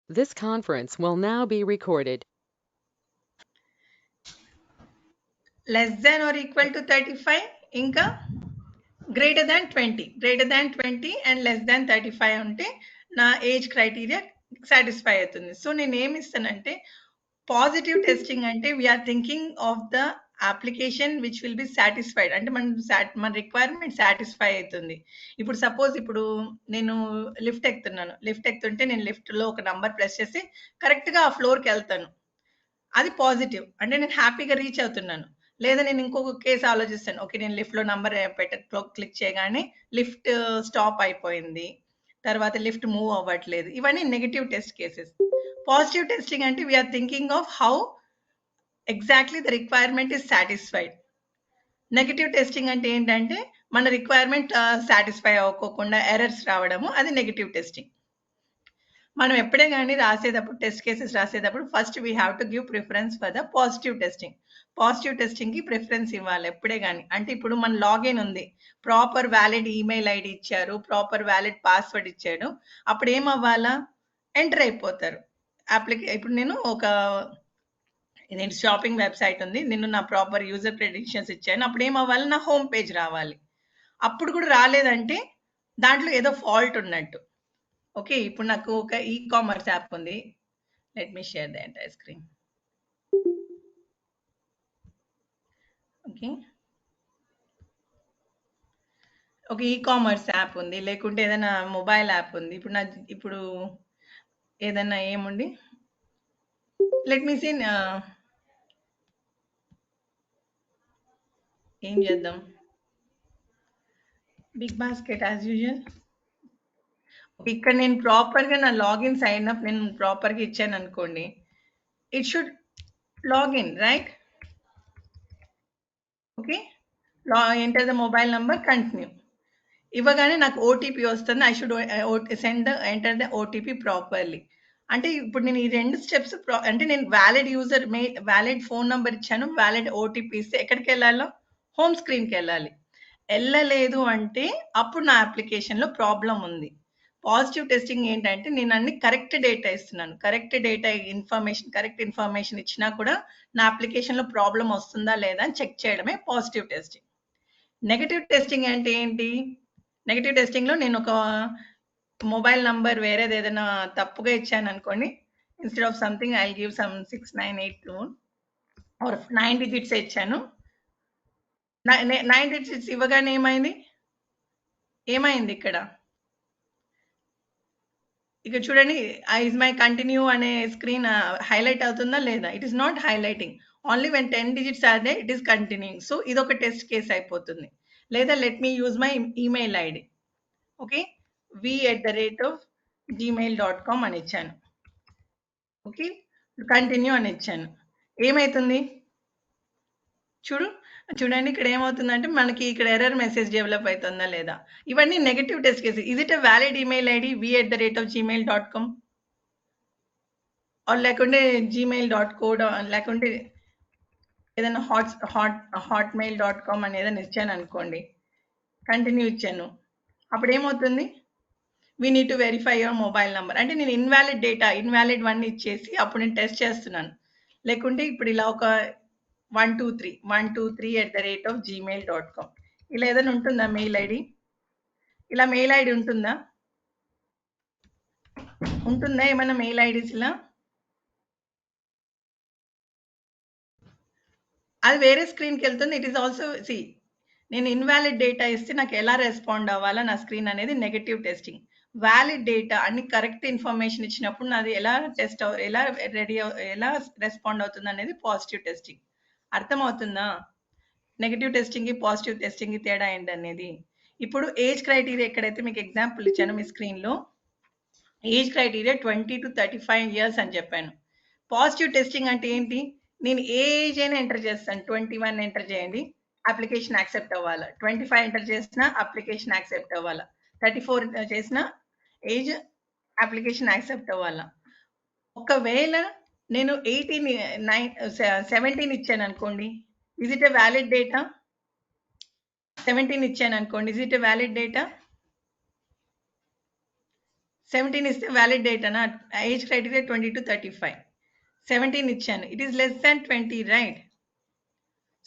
This conference will now be recorded. Less than or equal to 35, ఇంకా greater than 20 and less than 35 ఉంటే నా age criteria satisfy అవుతుంది. So నేను ఏమి ఇస్తానంటే పాజిటివ్ టెస్టింగ్ అంటే we are thinking of the application which will be satisfied, అంటే మన రిక్వైర్మెంట్ సాటిస్ఫై అవుతుంది. ఇప్పుడు సపోజ్ ఇప్పుడు నేను లిఫ్ట్ ఎక్కుతుంటే నేను లిఫ్ట్లో ఒక నంబర్ ప్రెస్ చేసి కరెక్ట్గా ఆ ఫ్లోర్కి వెళ్తాను, అది పాజిటివ్, అంటే నేను హ్యాపీగా రీచ్ అవుతున్నాను. లేదా నేను ఇంకొక కేసు ఆలోచిస్తాను, ఓకే నేను లిఫ్ట్లో నంబర్ క్లిక్ చేయగానే లిఫ్ట్ స్టాప్ అయిపోయింది, తర్వాత లిఫ్ట్ మూవ్ అవ్వట్లేదు. ఇవన్నీ negative test cases. Positive testing అంటే we are thinking of how exactly the requirement is satisfied. Negative testing అంటే ఏంటంటే మన రిక్వైర్మెంట్ సాటిస్ఫై అవ్వకోకుండా ఎర్రర్స్ రావడము, అది నెగిటివ్ టెస్టింగ్. మనం ఎప్పుడే కానీ రాసేటప్పుడు టెస్ట్ కేసెస్ రాసేటప్పుడు first we have to give preference for the positive testing. Positive testing కి ప్రిఫరెన్స్ ఇవ్వాలి ఎప్పుడే కానీ. అంటే ఇప్పుడు మన లాగిన్ ఉంది, ప్రాపర్ వ్యాలిడ్ ఈమెయిల్ ఐడి ఇచ్చారు, ప్రాపర్ వ్యాలిడ్ పాస్వర్డ్ ఇచ్చాడు, అప్పుడు ఏమవ్వాలా, ఎంటర్ అయిపోతారు ఇప్పుడు నేను షాపింగ్ వెబ్సైట్ ఉంది, నేను నా ప్రాపర్ యూజర్ క్రెడెన్షియల్స్ ఇచ్చాను, అప్పుడు ఏమవ్వాలి, నా హోమ్ పేజ్ రావాలి. అప్పుడు కూడా రాలేదంటే దాంట్లో ఏదో ఫాల్ట్ ఉన్నట్టు. ఓకే, ఇప్పుడు నాకు ఒక ఈ కామర్స్ యాప్ ఉంది. Let me share the entire screen. Okay, ఒక ఈ కామర్స్ యాప్ ఉంది, లేకుంటే ఏదైనా మొబైల్ యాప్ ఉంది. ఇప్పుడు ఏదైనా ఏముంది, లెట్ మీ సీ, ఏం చేద్దాం, బిగ్ బాస్కెట్ యాజ్ యూజువల్. ఇక్కడ నేను ప్రాపర్గా నా లాగిన్ సైన్ అప్ నేను ప్రాపర్గా ఇచ్చాను అనుకోండి, it should login right. Okay, enter the mobile number, continue. ఇవ్వగానే నాకు ఓటీపీ వస్తుంది, I should enter the OTP properly. అంటే ఇప్పుడు నేను ఈ 2 స్టెప్స్ అంటే నేను వ్యాలిడ్ ఫోన్ నంబర్ ఇచ్చాను, వ్యాలిడ్ ఓటీపీ ఇస్తే ఎక్కడికి వెళ్ళాలో, హోమ్ స్క్రీన్కి వెళ్ళాలి. వెళ్ళలేదు అంటే అప్పుడు నా అప్లికేషన్లో ప్రాబ్లం ఉంది. పాజిటివ్ టెస్టింగ్ ఏంటంటే నేను అన్ని కరెక్ట్ డేటా ఇస్తున్నాను, కరెక్ట్ ఇన్ఫర్మేషన్ ఇచ్చినా కూడా నా అప్లికేషన్లో ప్రాబ్లం వస్తుందా లేదా అని చెక్ చేయడమే పాజిటివ్ టెస్టింగ్. నెగటివ్ టెస్టింగ్ అంటే ఏంటి, నెగటివ్ టెస్టింగ్లో నేను ఒక మొబైల్ నంబర్ వేరేది ఏదైనా తప్పుగా ఇచ్చాను అనుకోండి, instead of something I give some 6982 or 9 digits ఇచ్చాను. 9 డిజిట్స్ ఇవ్వగానే ఏమైంది ఇక్కడ చూడండి, ఇస్ మై కంటిన్యూ అనే స్క్రీన్ హైలైట్ అవుతుందా లేదా, it is not highlighting. Only when 10 digits are there it is continuing. So ఇది ఒక టెస్ట్ కేస్ అయిపోతుంది. లేదా let me use my email ID. Okay, v@gmail.com అని ఇచ్చాను. ఓకే, కంటిన్యూ అని ఇచ్చాను. ఏమైతుంది చూడండి, ఇక్కడ ఏమవుతుందంటే మనకి ఇక్కడ ఎర్రర్ మెసేజ్ డెవలప్ అవుతుందా లేదా. ఇవన్నీ negative test cases. Is it a valid email ID v@gmail.com or లేకుంటే gmail.co, లేకుంటే ఏదైనా hotmail.com అని ఏదైనా ఇచ్చాను అనుకోండి, కంటిన్యూ ఇచ్చాను, అప్పుడు ఏమవుతుంది, we need to verify your mobile number. అంటే నేను ఇన్వాలిడ్ 1 ఇచ్చేసి అప్పుడు నేను టెస్ట్ చేస్తున్నాను. లేకుంటే ఇప్పుడు ఇలా ఒక 123@gmail.com ఇలా ఏదైనా ఉంటుందా మెయిల్ ఐడి, ఇలా మెయిల్ ఐడి ఉంటుందా ఏమైనా మెయిల్ ఐడీస్ ఇలా, అది వేరే స్క్రీన్కి వెళ్తుంది. ఇట్ ఈస్ ఆల్సో నేను ఇన్వాలిడ్ డేటా ఇస్తే నాకు ఎలా రెస్పాండ్ అవ్వాలా నా స్క్రీన్ అనేది నెగటివ్ టెస్టింగ్. వ్యాలిడ్ డేటా అన్ని కరెక్ట్ ఇన్ఫర్మేషన్ ఇచ్చినప్పుడు నాది ఎలా ఎలా రెస్పాండ్ అవుతుంది అనేది పాజిటివ్ టెస్టింగ్. అర్థమవుతుందా నెగటివ్ టెస్టింగ్కి పాజిటివ్ టెస్టింగ్కి తేడా ఏంటనేది. ఇప్పుడు ఏజ్ క్రైటీరియా ఎక్కడైతే మీకు ఎగ్జాంపుల్ ఇచ్చాను మీ స్క్రీన్లో, ఏజ్ క్రైటీరియా 20 to 35 years అని చెప్పాను. పాజిటివ్ టెస్టింగ్ అంటే ఏంటి, నేను ఏ ఏజ్ అయినా ఎంటర్ చేస్తాను. 21 ఎంటర్ చేయండి, అప్లికేషన్ యాక్సెప్ట్ అవ్వాలా. 25 ఎంటర్ చేసినా అప్లికేషన్ యాక్సెప్ట్ అవ్వాలా. 34 చేసిన ఏజ్ అప్లికేషన్ యాక్సెప్ట్ అవ్వాలా. ఒకవేళ నేను 17 ఇచ్చాను అనుకోండి, is it a valid data. 17 ఇచ్చాను అనుకోండి, is it a valid data. 17 ఇస్తే వ్యాలిడ్ డేట్ అనా? Age criteria 20 to 35. 17 ఇచ్చాను. It is less than 20, right?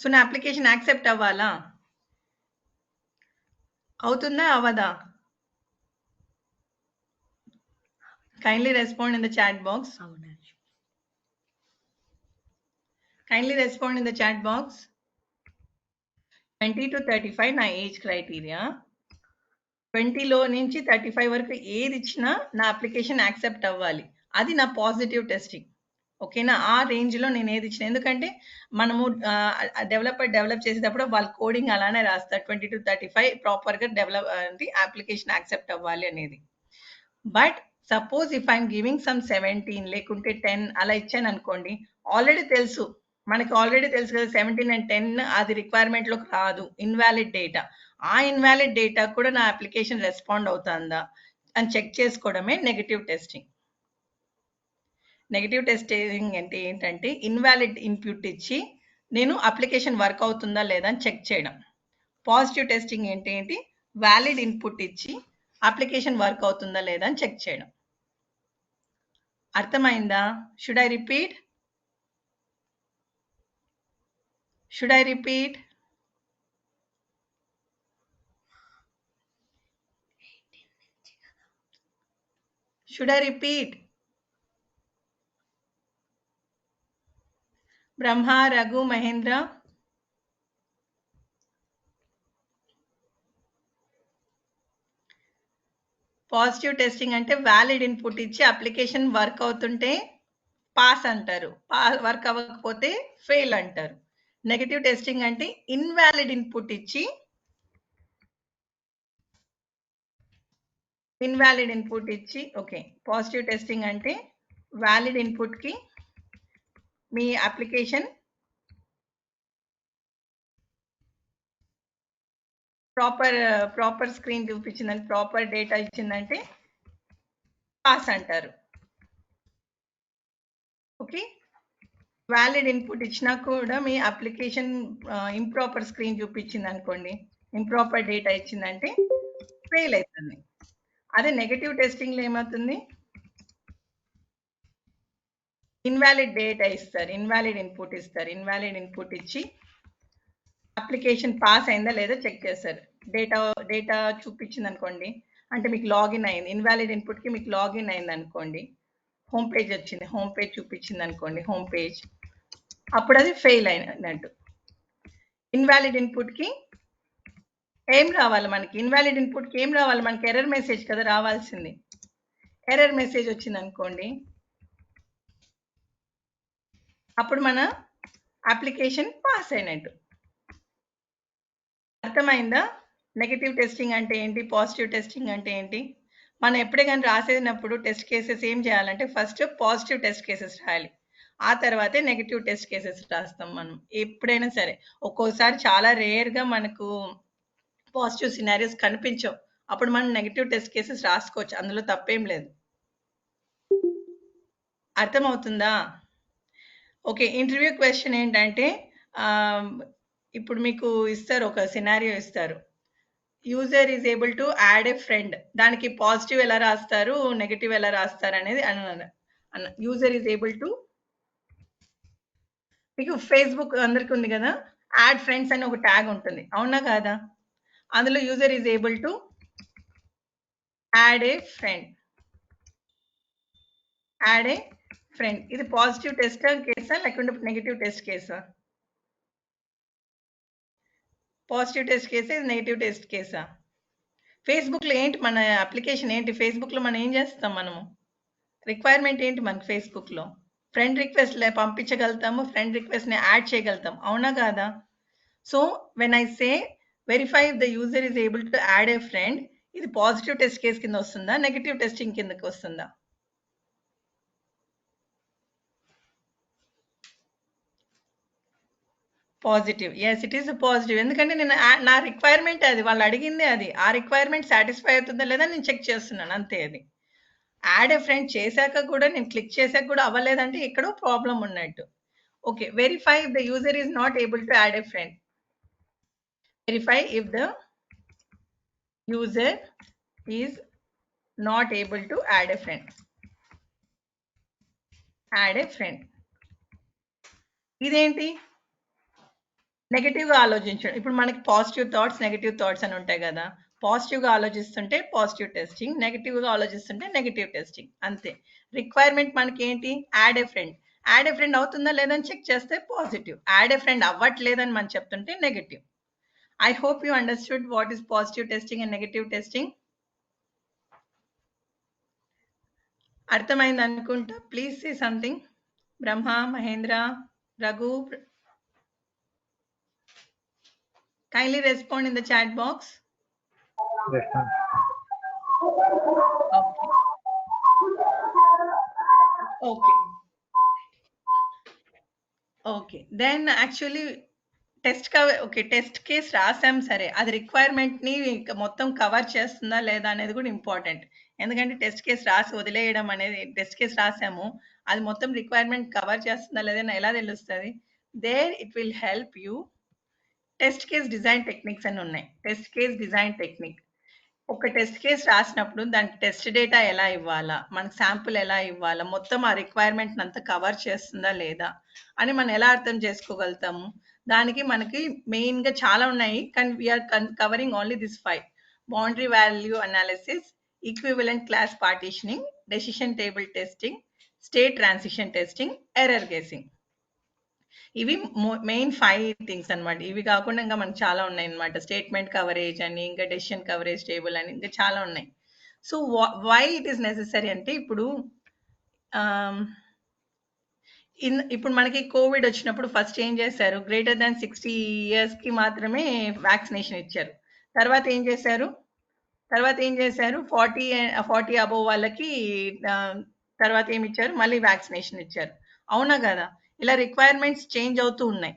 So నా అప్లికేషన్ యాక్సెప్ట్ అవ్వాలా? అవుతుందా అవ్వదా? Kindly respond in the chat box. Kindly respond in the chat box. 20 to 35 నా age criteria. 20లో నుంచి 35 వరకు ఏది ఇచ్చినా నా అప్లికేషన్ యాక్సెప్ట్ అవ్వాలి. అది నా పాజిటివ్ టెస్టింగ్. ఓకేనా? ఆ రేంజ్లో నేను ఏది ఇచ్చిన, ఎందుకంటే మనము డెవలప్ చేసేటప్పుడు వాళ్ళ కోడింగ్ అలానే రాస్తారు, 20 to 35 ప్రాపర్గా డెవలప్ అంటే అప్లికేషన్ యాక్సెప్ట్ అవ్వాలి అనేది. But suppose if I'm giving some 17 లేకుంటే 10 అలా ఇచ్చాను అనుకోండి, ఆల్రెడీ తెలుసు మనకి, ఆల్రెడీ తెలుసు కదా 17 and 10 అది రిక్వైర్మెంట్లోకి రాదు, ఇన్వాలిడ్ డేటా. ఆ ఇన్వాలిడ్ డేటా కూడా నా అప్లికేషన్ రెస్పాండ్ అవుతుందా అని చెక్ చేసుకోవడమే నెగటివ్ టెస్టింగ్. నెగటివ్ టెస్టింగ్ అంటే ఏంటంటే ఇన్వాలిడ్ ఇన్పుట్ ఇచ్చి నేను అప్లికేషన్ వర్క్ అవుతుందా లేదా అని చెక్ చేయడం. పాజిటివ్ టెస్టింగ్ ఏంటి? వ్యాలిడ్ ఇన్పుట్ ఇచ్చి అప్లికేషన్ వర్క్ అవుతుందా లేదా అని చెక్ చేయడం. అర్థమైందా? Should I repeat? Should I repeat? Should I repeat? Brahma, Raghu, Mahendra. Positive testing అంటే వ్యాలిడ్ ఇన్పుట్ ఇచ్చి అప్లికేషన్ వర్క్ అవుతుంటే పాస్ అంటారు, వర్క్ అవ్వకపోతే ఫెయిల్ అంటారు. నెగటివ్ టెస్టింగ్ అంటే ఇన్వాలిడ్ ఇన్పుట్ ఇచ్చి ఓకే. పాజిటివ్ టెస్టింగ్ అంటే వ్యాలిడ్ ఇన్పుట్కి మీ అప్లికేషన్ ప్రాపర్ స్క్రీన్ చూపించిందంటే, ప్రాపర్ డేటా ఇచ్చిందంటే పాస్ అంటారు. ఓకే. వ్యాలిడ్ ఇన్పుట్ ఇచ్చినా కూడా మీ అప్లికేషన్ ఇంప్రాపర్ స్క్రీన్ చూపించింది అనుకోండి, ఇంప్రాపర్ డేటా ఇచ్చిందంటే ఫెయిల్ అవుతుంది. అదే నెగటివ్ టెస్టింగ్లో ఏమవుతుంది? ఇన్వాలిడ్ డేటా ఇస్తారు, ఇన్వాలిడ్ ఇన్పుట్ ఇస్తారు. ఇన్వాలిడ్ ఇన్పుట్ ఇచ్చి అప్లికేషన్ పాస్ అయిందా లేదా చెక్ చేస్తారు. డేటా చూపించింది అనుకోండి, అంటే మీకు లాగిన్ అయింది, ఇన్వాలిడ్ ఇన్పుట్కి మీకు లాగిన్ అయింది అనుకోండి, హోమ్ పేజ్ వచ్చింది, హోమ్ పేజ్ చూపించింది అనుకోండి, హోమ్ పేజ్, అప్పుడు అది ఫెయిల్ అయినట్టు. ఇన్వాలిడ్ ఇన్పుట్కి ఏం రావాలి మనకి? ఇన్వాలిడ్ ఇన్పుట్కి ఏం రావాలి మనకి? ఎర్రర్ మెసేజ్ కదా రావాల్సింది. ఎర్రర్ మెసేజ్ వచ్చింది అనుకోండి, అప్పుడు మన అప్లికేషన్ పాస్ అయినట్టు. అర్థమైందా? నెగటివ్ టెస్టింగ్ అంటే ఏంటి, పాజిటివ్ టెస్టింగ్ అంటే ఏంటి? మనం ఎప్పుడే కానీ రాసేటప్పుడు టెస్ట్ కేసెస్ ఏం చేయాలంటే ఫస్ట్ పాజిటివ్ టెస్ట్ కేసెస్ రాయాలి, ఆ తర్వాతే నెగటివ్ టెస్ట్ కేసెస్ రాస్తాం మనం ఎప్పుడైనా సరే. ఒక్కోసారి చాలా రేర్గా మనకు పాజిటివ్ సినారియోస్ కనిపించవు, అప్పుడు మనం నెగటివ్ టెస్ట్ కేసెస్ రాసుకోవచ్చు, అందులో తప్పేం లేదు. అర్థమవుతుందా? ఓకే. ఇంటర్వ్యూ క్వశ్చన్ ఏంటంటే ఇప్పుడు మీకు ఇస్తారు, ఒక సినారియో ఇస్తారు, user is able to add a friend. దానికి పాజిటివ్ ఎలా రాస్తారు, నెగటివ్ ఎలా రాస్తారు అనేది యూజర్ ఈజ్ ఏబుల్ టు, మీకు ఫేస్బుక్ అందరికి ఉంది కదా, యాడ్ ఫ్రెండ్స్ అని ఒక ట్యాగ్ ఉంటుంది, అవునా కాదా? అందులో user is able to add a friend. ఇది పాజిటివ్ టెస్ట్ కేసా లేకుంటే నెగటివ్ టెస్ట్ కేసా? పాజిటివ్ టెస్ట్ కేసా, ఇది నెగటివ్ టెస్ట్ కేసా? ఫేస్బుక్లో ఏంటి మన అప్లికేషన్ ఏంటి? ఫేస్బుక్లో మనం ఏం చేస్తాం? మనము రిక్వైర్మెంట్ ఏంటి మనకి? ఫేస్బుక్లో ఫ్రెండ్ రిక్వెస్ట్ పంపించగలుగుతాము, ఫ్రెండ్ రిక్వెస్ట్ని యాడ్ చేయగలుగుతాం, అవునా కాదా? So when I say verify the user is able to add a friend, ఇది పాజిటివ్ టెస్ట్ కేస్ కింద వస్తుందా, నెగటివ్ టెస్టింగ్ కిందకి వస్తుందా? Positive. Yes, it is positive. ఎందుకంటే నేను నా రిక్వైర్మెంట్ అది, వాళ్ళు అడిగిందే అది, ఆ రిక్వైర్మెంట్ సాటిస్ఫై అవుతుందా లేదా నేను చెక్ చేస్తున్నాను, అంతే. అది యాడ్ ఏ ఫ్రెండ్ చేశాక కూడా, నేను క్లిక్ చేశాక కూడా అవ్వలేదంటే ఎక్కడో ప్రాబ్లం ఉన్నట్టు. Okay. Verify if the user is not able to add a friend. Verify if the user is not able to add a friend. Add a friend. ఇదేంటి negative గా ఆలోచించడం. ఇప్పుడు మనకి పాజిటివ్ థాట్స్ నెగటివ్ థాట్స్ అని ఉంటాయి కదా. Positive గా ఆలోచిస్తుంటే పాజిటివ్ టెస్టింగ్, నెగటివ్ గా ఆలోచిస్తుంటే నెగటివ్ టెస్టింగ్, అంతే. రిక్వైర్మెంట్ మనకి ఏంటి, add a friend. Add a friend అవుతుందా లేదని చెక్ చేస్తే పాజిటివ్, యాడ్ ఏ ఫ్రెండ్ అవ్వట్లేదని మనం చెప్తుంటే negative. I hope you understood what is positive testing and negative testing. అర్థమైంది అనుకుంటా. Please say something. Brahma, Mahendra, Raghu, kindly respond in the chat box. Yes, ma'am. Okay. Okay. Then actually test case రాసాం సరే. అది రిక్వైర్మెంట్‌ని మొత్తం cover చేస్తుందా లేదా అనేది కూడా ఇంపార్టెంట్. ఎందుకంటే టెస్ట్ కేస్ రాసి వదిలేయడం అనేది, టెస్ట్ కేస్ రాసాము, అది మొత్తం రిక్వైర్మెంట్ కవర్ చేస్తుందా లేదా అని ఎలా తెలుస్తది? There it will help you. Test case design techniques అని ఉన్నాయి. Test case design technique. ఒక టెస్ట్ కేస్ రాసినప్పుడు దానికి టెస్ట్ డేటా ఎలా ఇవ్వాలా, మనకు శాంపుల్ ఎలా ఇవ్వాలా, మొత్తం ఆ రిక్వైర్మెంట్ అంతా కవర్ చేస్తుందా లేదా అని మనం ఎలా అర్థం చేసుకోగలుగుతాము? దానికి మనకి మెయిన్గా చాలా ఉన్నాయి, కానీ we're covering only this 5: boundary value analysis, equivalent class partitioning, decision table testing, state transition testing, error guessing. ఇవి మెయిన్ 5 థింగ్స్ అన్నమాట. ఇవి కాకుండా ఇంకా మనకు చాలా ఉన్నాయి అన్నమాట. స్టేట్మెంట్ కవరేజ్ అని, ఇంకా డెసిషన్ కవరేజ్ టేబుల్ అని, ఇంకా చాలా ఉన్నాయి. So why it is necessary అంటే, ఇప్పుడు మనకి కోవిడ్ వచ్చినప్పుడు ఫస్ట్ ఏం చేశారు, గ్రేటర్ దాన్ 60 ఇయర్స్కి మాత్రమే వ్యాక్సినేషన్ ఇచ్చారు. తర్వాత ఏం చేశారు 40 అబోవ్ వాళ్ళకి తర్వాత ఏమి ఇచ్చారు, మళ్ళీ వ్యాక్సినేషన్ ఇచ్చారు. అవునా కదా? ఇలా రిక్వైర్మెంట్స్ చేంజ్ అవుతూ ఉన్నాయి.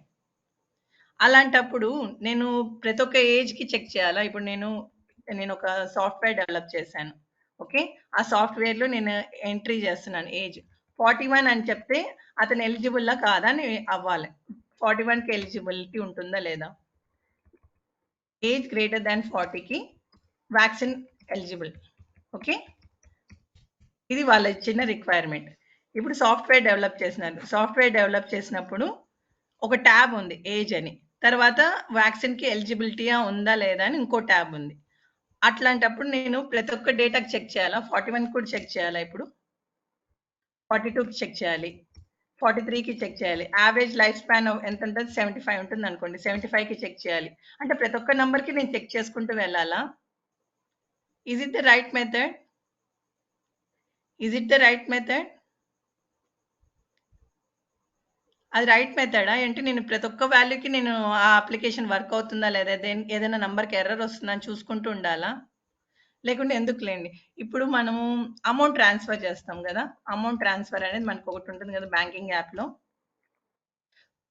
అలాంటప్పుడు నేను ప్రతి ఒక్క ఏజ్‌కి చెక్ చేయాలా? ఇప్పుడు నేను ఒక సాఫ్ట్‌వేర్ డెవలప్ చేశాను. ఓకే. ఆ సాఫ్ట్‌వేర్‌లో నేను ఎంట్రీ చేస్తున్నాను ఏజ్. 41 అని చెప్తే అతను ఎలిజిబుల్లా కాదా అని అవ్వాలి. 41కి ఎలిజిబిలిటీ ఉంటుందా లేదా? ఏజ్ గ్రేటర్ దాన్ 40కి వ్యాక్సిన్ ఎలిజిబుల్. ఓకే. ఇది వాళ్ళ ఇచ్చిన రిక్వైర్మెంట్. ఇప్పుడు సాఫ్ట్‌వేర్ డెవలప్ చేసినారు. సాఫ్ట్‌వేర్ డెవలప్ చేసినప్పుడు ఒక ట్యాబ్ ఉంది ఏజ్ అని. తర్వాత వ్యాక్సిన్‌కి ఎలిజిబిలిటీయా ఉందా లేదా అని ఇంకో ట్యాబ్ ఉంది. అట్లాంటప్పుడు నేను ప్రతి ఒక్క డేటాకి చెక్ చేయాలా? 41 కూడా చెక్ చేయాలా ఇప్పుడు? 42కి చెక్ చేయాలి. 43కి చెక్ చేయాలి. యావరేజ్ లైఫ్ స్పాన్ ఎంత ఉంటుంది? 75 ఉంటుంది అనుకోండి. 75కి చెక్ చేయాలి. అంటే ప్రతి ఒక్క నంబర్‌కి నేను చెక్ చేసుకుంటూ వెళ్ళాలా? Is it the right method? Is it the right method? అది రైట్ మెథడా? అంటే నేను ప్రతి ఒక్క వాల్యూకి నేను ఆ అప్లికేషన్ వర్క్ అవుతుందా లేదా, ఏదైనా నంబర్‌కి ఎర్రర్ వస్తుందా అని చూసుకుంటూ ఉండాలా? లేకుంటే ఎందుకులేండి. ఇప్పుడు మనము అమౌంట్ ట్రాన్స్‌ఫర్ చేస్తాం గదా! అమౌంట్ ట్రాన్స్‌ఫర్ అనేది మనకు ఒకటి ఉంటుంది కదా బ్యాంకింగ్ యాప్‌లో.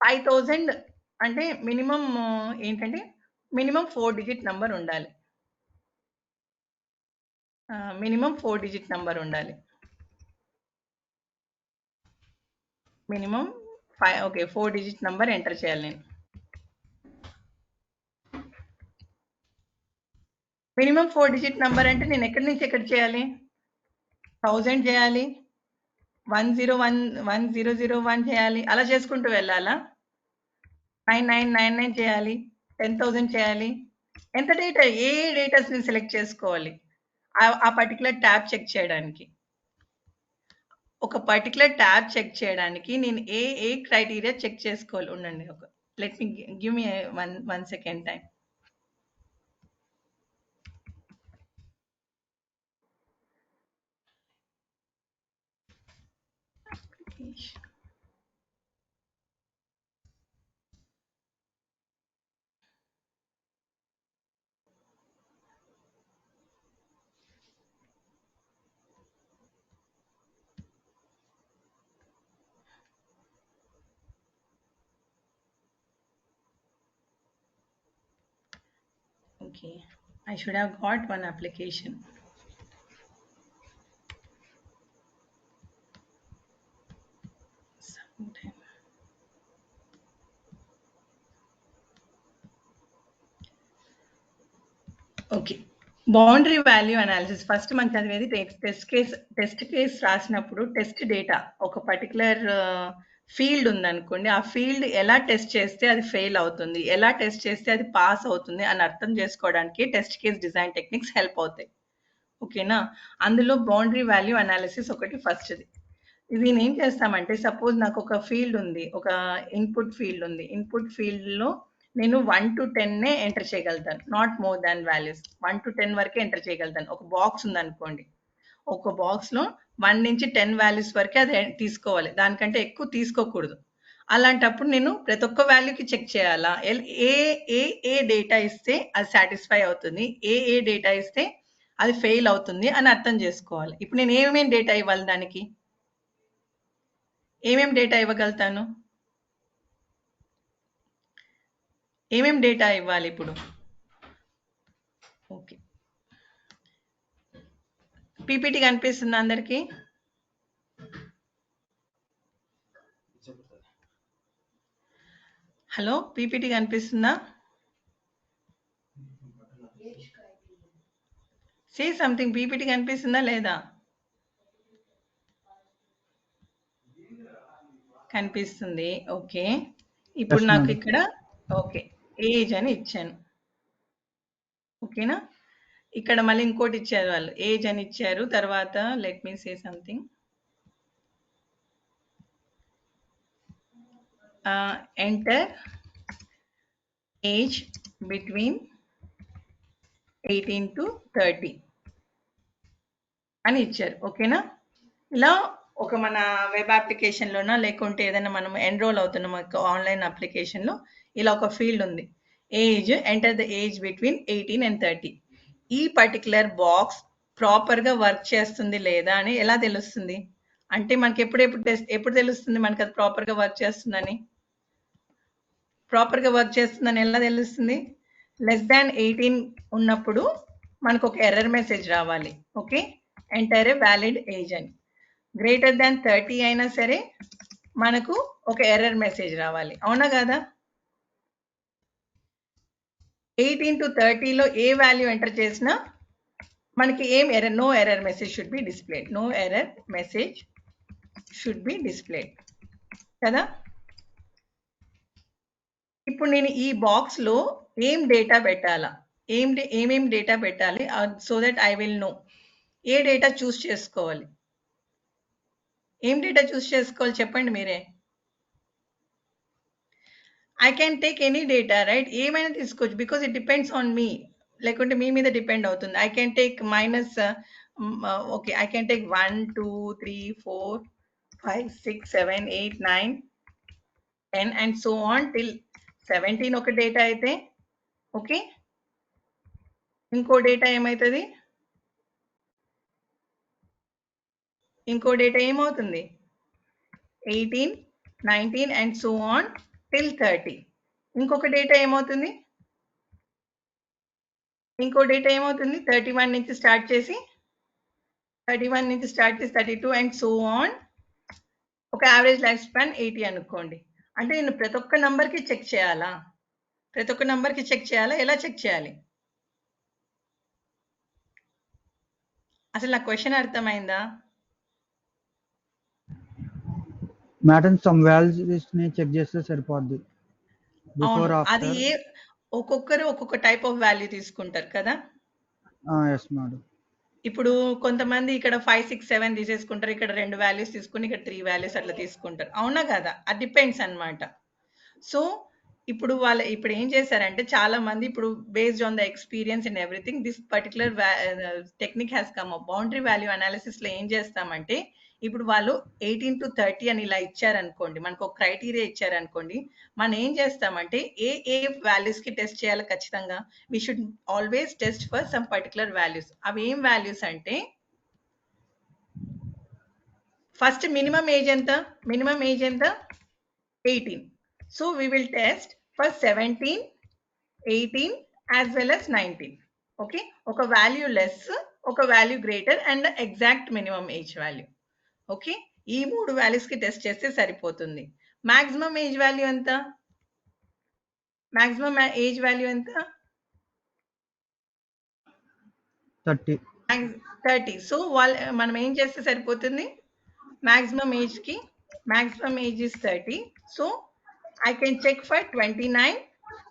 5,000 అంటే మినిమమ్ ఏంటంటే మినిమమ్ 4 డిజిట్ నంబర్ ఉండాలి. మినిమమ్ 4 డిజిట్ నంబర్ ఉండాలి. మినిమమ్ 4 డిజిట్ నంబర్ ఎంటర్ చేయాలి నేను. మినిమమ్ 4 డిజిట్ నంబర్ అంటే నేను ఎక్కడి నుంచి ఎక్కడ చేయాలి? 1000 చేయాలి. 1001 చేయాలి. అలా చేసుకుంటూ వెళ్ళాలా? 9999 చేయాలి. 10,000 చేయాలి. ఎంత డేటా, ఏ డేటాస్ నేను సెలెక్ట్ చేసుకోవాలి ఆ పర్టికులర్ ట్యాబ్ చెక్ చేయడానికి? ఒక పర్టికులర్ ట్యాబ్ చెక్ చేయడానికి నేను ఏ క్రైటీరియా చెక్ చేసుకోవాలి? ఉండండి, let me give me one second time. Okay, I should have got one application. Sometime. Okay. Boundary value analysis first మనం చదివేది టెస్ట్ కేస్ రాసినప్పుడు టెస్ట్ డేటా ఒక పర్టికులర్ ఫీల్డ్ ఉందనుకోండి, ఆ ఫీల్డ్ ఎలా టెస్ట్ చేస్తే అది ఫెయిల్ అవుతుంది, ఎలా టెస్ట్ చేస్తే అది పాస్ అవుతుంది అని అర్థం చేసుకోవడానికి test case design techniques help అవుతాయి. ఓకేనా? అందులో బౌండరీ వాల్యూ అనాలిసిస్ ఒకటి ఫస్ట్ది. దీన్ని ఏం చేస్తామంటే, సపోజ్ నాకు ఒక ఫీల్డ్ ఉంది, ఒక ఇన్పుట్ ఫీల్డ్ ఉంది. ఇన్పుట్ ఫీల్డ్లో నేను 1 to 10 ఎంటర్ చేయగలుగుతాను, not more than values. 1 to 10 వరకే ఎంటర్ చేయగలుగుతాను. ఒక బాక్స్ ఉందనుకోండి, ఒక బాక్స్లో 1 నుంచి 10 వాల్యూస్ వరకే అది తీసుకోవాలి, దానికంటే ఎక్కువ తీసుకోకూడదు. అలాంటప్పుడు నేను ప్రతి ఒక్క వాల్యూకి చెక్ చేయాలా, ఏ ఏ ఏ డేటా ఇస్తే అది సాటిస్ఫై అవుతుంది, ఏ డేటా ఇస్తే అది ఫెయిల్ అవుతుంది అని అర్థం చేసుకోవాలి. ఇప్పుడు నేను ఏమేమి డేటా ఇవ్వాలి, దానికి ఏమేం డేటా ఇవ్వగలుగుతాను, ఏమేం డేటా ఇవ్వాలి ఇప్పుడు? ఓకే, పీపీటీ కనిపిస్తుందా అందరికి? హలో, పీపీటీ కనిపిస్తుందా? సే సంథింగ్, పీపీటీ కనిపిస్తుందా లేదా? కనిపిస్తుంది. ఓకే, ఇప్పుడు Yes, నాకు madam. ఇక్కడ ఓకే ఏజ్ అని ఇచ్చాను. ఓకేనా? ఇక్కడ మళ్ళీ ఇంకోటి ఇచ్చారు, వాళ్ళు ఏజ్ అని ఇచ్చారు. తర్వాత let me say something, enter age between 18 to 30 అని ఇచ్చారు. ఓకేనా? ఇలా ఒక మన వెబ్ అప్లికేషన్లోనా లేకుంటే ఏదైనా మనం ఎన్రోల్ అవుతున్నాం ఆన్లైన్ అప్లికేషన్లో, ఇలా ఒక ఫీల్డ్ ఉంది, age, enter the age between 18 and 30. ఈ పర్టికులర్ బాక్స్ ప్రాపర్గా వర్క్ చేస్తుంది లేదా అని ఎలా తెలుస్తుంది? అంటే మనకి ఎప్పుడు తెలుస్తుంది మనకి అది ప్రాపర్గా వర్క్ చేస్తుందని? ప్రాపర్గా వర్క్ చేస్తుందని ఎలా తెలుస్తుంది? లెస్ దాన్ 18 ఉన్నప్పుడు మనకు ఒక ఎర్రర్ మెసేజ్ రావాలి. Okay, enter a valid age అని. గ్రేటర్ దాన్ 30 అయినా సరే మనకు ఒక ఎర్రర్ మెసేజ్ రావాలి, అవునా కదా? 18 to 30లో ఏ వాల్యూ ఎంటర్ చేసినా మనకి ఏం error, no error message should be displayed, no error message should be displayed కదా. ఇప్పుడు నేను ఈ బాక్స్లో ఏం డేటా పెట్టాలా, ఏమేం డేటా పెట్టాలి, so that I will know a data choose చేసుకోవాలి. ఏం డేటా చూస్ చేసుకోవాలి చెప్పండి మీరే. I can take any data, right? ఏమైనా తీసుకోవచ్చు, because it depends on me, లేకుంటే మీ మీద డిపెండ్ అవుతుంది. I can take minus, okay, I can take 1 2 3 4 5 6 7 8 9 10 and so on till 17 ఒక డేటా అయితే, ఓకే, ఇంకో డేటా ఏమవుతుంది, ఇంకో డేటా ఏమవుతుంది, 18 19 అండ్ సో ఆన్ టిల్ 30. ఇంకొక డేటా ఏమవుతుంది, ఇంకో డేటా ఏమవుతుంది, 31 నుంచి స్టార్ట్ చేసి 32 అండ్ సో ఆన్. ఒక యావరేజ్ లైఫ్ స్పాన్ 80 అనుకోండి. అంటే నేను ప్రతి ఒక్క నంబర్కి చెక్ చేయాలా, ప్రతి ఒక్క నంబర్కి చెక్ చేయాలా, ఎలా చెక్ చేయాలి? అసలు నా క్వశ్చన్ అర్థమైందా? Madam, some values ని చెక్ చేస్తే సరిపోద్ది. అవును, Before, అది after. ఒక్కొక్కరు ఒక్కొక్క టైప్ ఆఫ్ వాల్యూ తీసుకుంటారు కదా. Yes, madam. ఇప్పుడు కొంతమంది ఇక్కడ 5 6 7 తీసేసుకుంటారు, ఇక్కడ 2 వాల్యూస్ తీసుకుని ఇక్కడ 3 వాల్యూస్ అట్లా తీసుకుంటారు, అవునా కదా? అది డిపెండ్స్ అన్నమాట. సో ఇప్పుడు ఏం చేశారంటే, చాలా మంది ఇప్పుడు based on the experience and everything, this particular technique has come up. Boundary value analysis లో ఏం చేస్తామంటే, ఇప్పుడు వాళ్ళు 18 to 30 అని ఇలా ఇచ్చారనుకోండి, మనకు ఒక క్రైటీరియా ఇచ్చారనుకోండి, మనం ఏం చేస్తామంటే ఏ వాల్యూస్ కి టెస్ట్ చేయాలి ఖచ్చితంగా, we should always test for some particular values. అవి ఏం వాల్యూస్ అంటే, ఫస్ట్ మినిమం ఏజ్ ఎంత, 18. So we will test for 17, 18 as well as 19. Okay, ఒక వాల్యూ లెస్, ఒక value greater and exact minimum age value. Okay, ఈ 3 values కి test చేస్తే సరిపోతుంది. మాక్సిమం ఏజ్ వాల్యూ ఎంత, మాక్సిమం ఏజ్ వాల్యూ ఎంత, 30. 30. సో మనం ఏం చేస్తే సరిపోతుంది, maximum age is 30. So I can check for 29,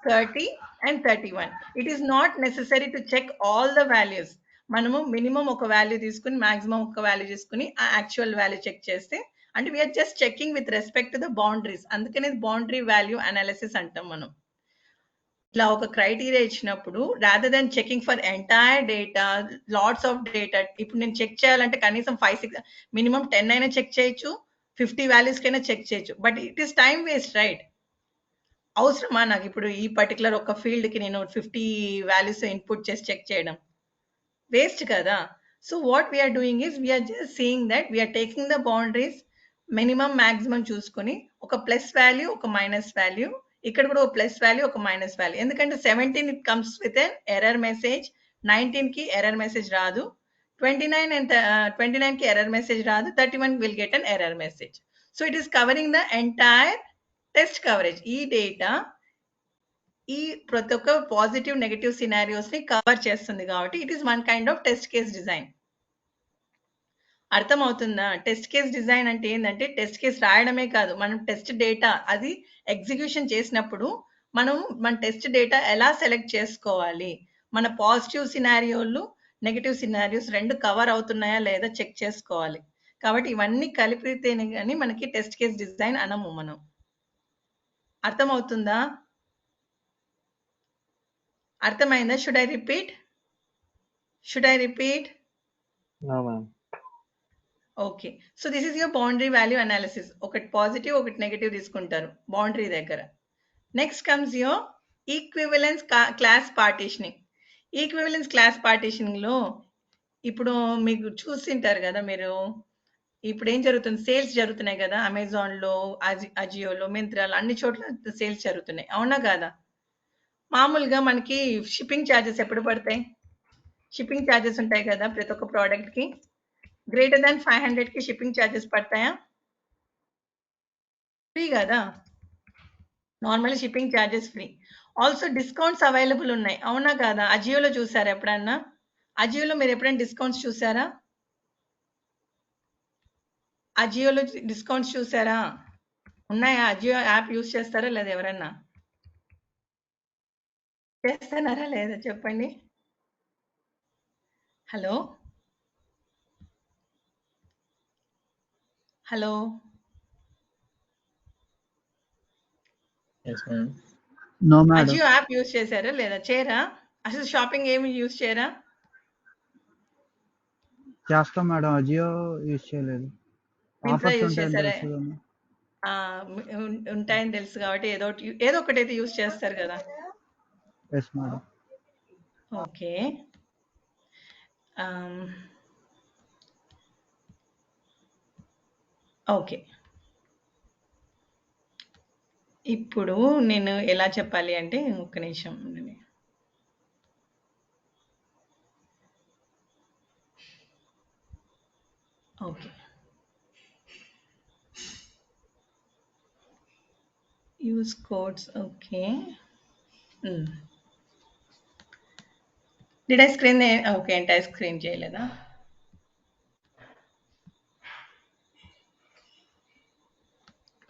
30 and 31. It is not necessary to check all the values. మనము మినిమం ఒక వాల్యూ తీసుకుని మాక్సిమం ఒక వాల్యూ తీసుకుని ఆ యాక్చువల్ వాల్యూ చెక్ చేస్తే, అంటే we're just checking with respect to the boundaries. అందుకనే boundary value analysis అంటాం మనం. ఇలా ఒక క్రైటీరియా ఇచ్చినప్పుడు rather than checking for entire data, lots of data, ఇప్పుడు నేను చెక్ చేయాలంటే కనీసం 5-6 మినిమం 10 అయినా చెక్ చేయొచ్చు, 50 వాల్యూస్ కైనా చెక్ చేయొచ్చు. But it is time waste, right? అవసరమా నాకు ఇప్పుడు ఈ పర్టికులర్ ఒక ఫీల్డ్ కి నేను 50 వాల్యూస్ ఇన్పుట్ చేసి చెక్ చేయడం? వేస్ట్ కదా. So what we're doing is we're just seeing that we're taking the boundaries, minimum maximum చూసుకొని ఒక ప్లస్ వాల్యూ ఒక మైనస్ వాల్యూ, ఇక్కడ కూడా ఒక ప్లస్ వాల్యూ ఒక మైనస్ వాల్యూ. ఎందుకంటే 17 it comes with an error message, 19 కి ఎర్రర్ మెసేజ్ రాదు, 29 కి ఎర్రర్ మెసేజ్ రాదు, 31 will get an error message. So it is covering the entire test coverage. ఈ డేటా ఈ ప్రతి ఒక్క పాజిటివ్ నెగటివ్ సినారియోస్ ని కవర్ చేస్తుంది కాబట్టి it is one kind of test case design. అర్థమవుతుందా? టెస్ట్ కేస్ డిజైన్ అంటే ఏంటంటే టెస్ట్ కేస్ రాయడమే కాదు, మనం టెస్ట్ డేటా అది ఎగ్జిక్యూషన్ చేసినప్పుడు మన టెస్ట్ డేటా ఎలా సెలెక్ట్ చేసుకోవాలి, మన పాజిటివ్ సినారియోలు నెగటివ్ సినారియోస్ రెండు కవర్ అవుతున్నాయా లేదా చెక్ చేసుకోవాలి. కాబట్టి ఇవన్నీ కలిపితేనే కానీ మనకి టెస్ట్ కేస్ డిజైన్ అనము మనం. అర్థమవుతుందా? అర్థమైందా? Should I repeat? No, ma'am. Okay. So this is your boundary value analysis. ఒకటి పాజిటివ్ ఒకటి నెగటివ్ తీసుకుంటారు బౌండరీ దగ్గర. Next comes your equivalence class partitioning. Equivalence class partitioning లో ఇప్పుడు మీకు చూసింటారు కదా మీరు, ఇప్పుడు ఏం జరుగుతుంది, సేల్స్ జరుగుతున్నాయి కదా అమెజాన్ లో, అజియోలో, మింత్రాలో, అన్ని చోట్ల సేల్స్ జరుగుతున్నాయి, అవునా కాదా? మామూలుగా మనకి షిప్పింగ్ ఛార్జెస్ ఎప్పుడు పడతాయి? షిప్పింగ్ ఛార్జెస్ ఉంటాయి కదా ప్రతి ఒక్క ప్రోడక్ట్ కి. గ్రేటర్ దాన్ 500 కి షిప్పింగ్ ఛార్జెస్ పడతాయా? ఫ్రీ కదా, normal shipping charges free. Also discounts available ఉన్నాయి, అవునా కాదా? అజియోలో చూసారా ఎప్పుడన్నా? అజియోలో మీరు ఎప్పుడైనా డిస్కౌంట్స్ చూసారా? అజియోలో డిస్కౌంట్స్ చూసారా? ఉన్నాయా? అజియో యాప్ యూస్ చేస్తారా లేదా? ఎవరన్నా చేస్తున్నారా లేదా చెప్పండి. Hello hello Yes, ma'am. No, madam. Ajio app use చేశారా లేదా? చేయరా? అసలు షాపింగ్ ఏమి యూస్ చేయరా? చేస్తాం మేడం, అజియో యూజ్ చేయలేదు. మింత్రా ఆఫర్స్ యూస్ ఉంటాయని చేశారా? తెలుసు కానీ. ఉంటాయని తెలుసు కాబట్టి ఏదో ఒకటైతే యూస్ చేస్తారు కదా. Yes madam. ఓకే. ఓకే, ఇప్పుడు నేను ఎలా చెప్పాలి అంటే ఒక్క నిమిషం ఉండండి. Okay, use codes. Okay, did I screen? Okay, entire screen చేయలేదా?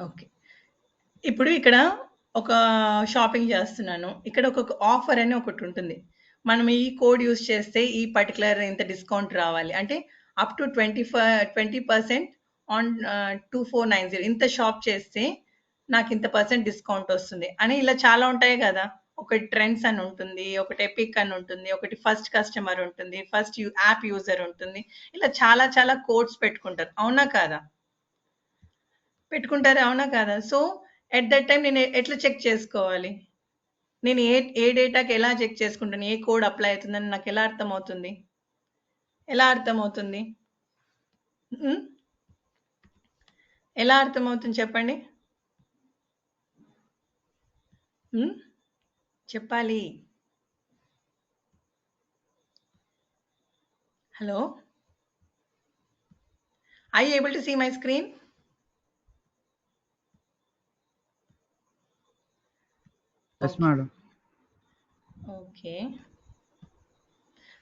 ఓకే, ఇప్పుడు ఇక్కడ ఒక షాపింగ్ చేస్తున్నాను, ఇక్కడ ఒక ఆఫర్ అని ఒకటి ఉంటుంది. మనం ఈ కోడ్ యూస్ చేస్తే ఈ పర్టికులర్ ఇంత డిస్కౌంట్ రావాలి అంటే అప్ టు 20% ఆన్ 2490, ఇంత షాప్ చేస్తే నాకు ఇంత % డిస్కౌంట్ వస్తుంది అని. ఇలా చాలా ఉంటాయి కదా. ఒకటి ట్రెండ్స్ అని ఉంటుంది, ఒకటి ఎపిక్ అని ఉంటుంది, ఒకటి ఫస్ట్ కస్టమర్ ఉంటుంది, ఫస్ట్ యాప్ యూజర్ ఉంటుంది. ఇలా చాలా చాలా కోడ్స్ పెట్టుకుంటారు, అవునా కాదా? పెట్టుకుంటారు, అవునా కాదా? సో ఎట్ దట్ టైం నేను ఎట్లా చెక్ చేసుకోవాలి? నేను ఏ డేటాకి ఎలా చెక్ చేసుకుంటాను, ఏ కోడ్ అప్లై అవుతుందని నాకు ఎలా అర్థమవుతుంది? ఎలా అర్థమవుతుంది చెప్పండి. చెప్పాలి. Hello, are you able to see my screen? Yes madam. Okay,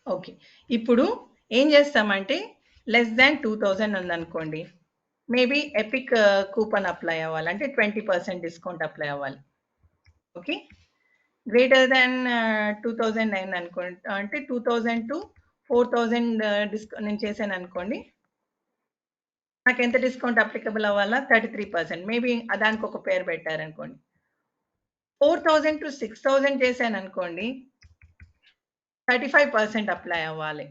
okay. ఇప్పుడు ఏం చేస్తామంటే లెస్ దాన్ 2000 ఉందనుకోండి. మేబీ ఎపిక్ కూపన్ అప్లై అవ్వాలి. అంటే 20% డిస్కౌంట్ అప్లై అవ్వాలి. ఓకే. గ్రేటర్ దాన్ 2009 అనుకోండి. అంటే 2000 టు 4000 నేను చేశాను అనుకోండి. నాకు ఎంత డిస్కౌంట్ అప్లికబుల్ అవ్వాలా? 33%. మేబీ దానికి ఒక పేరు పెట్టారనుకోండి. 4000 టు 6000 చేశాను అనుకోండి. 35% అప్లై అవ్వాలి.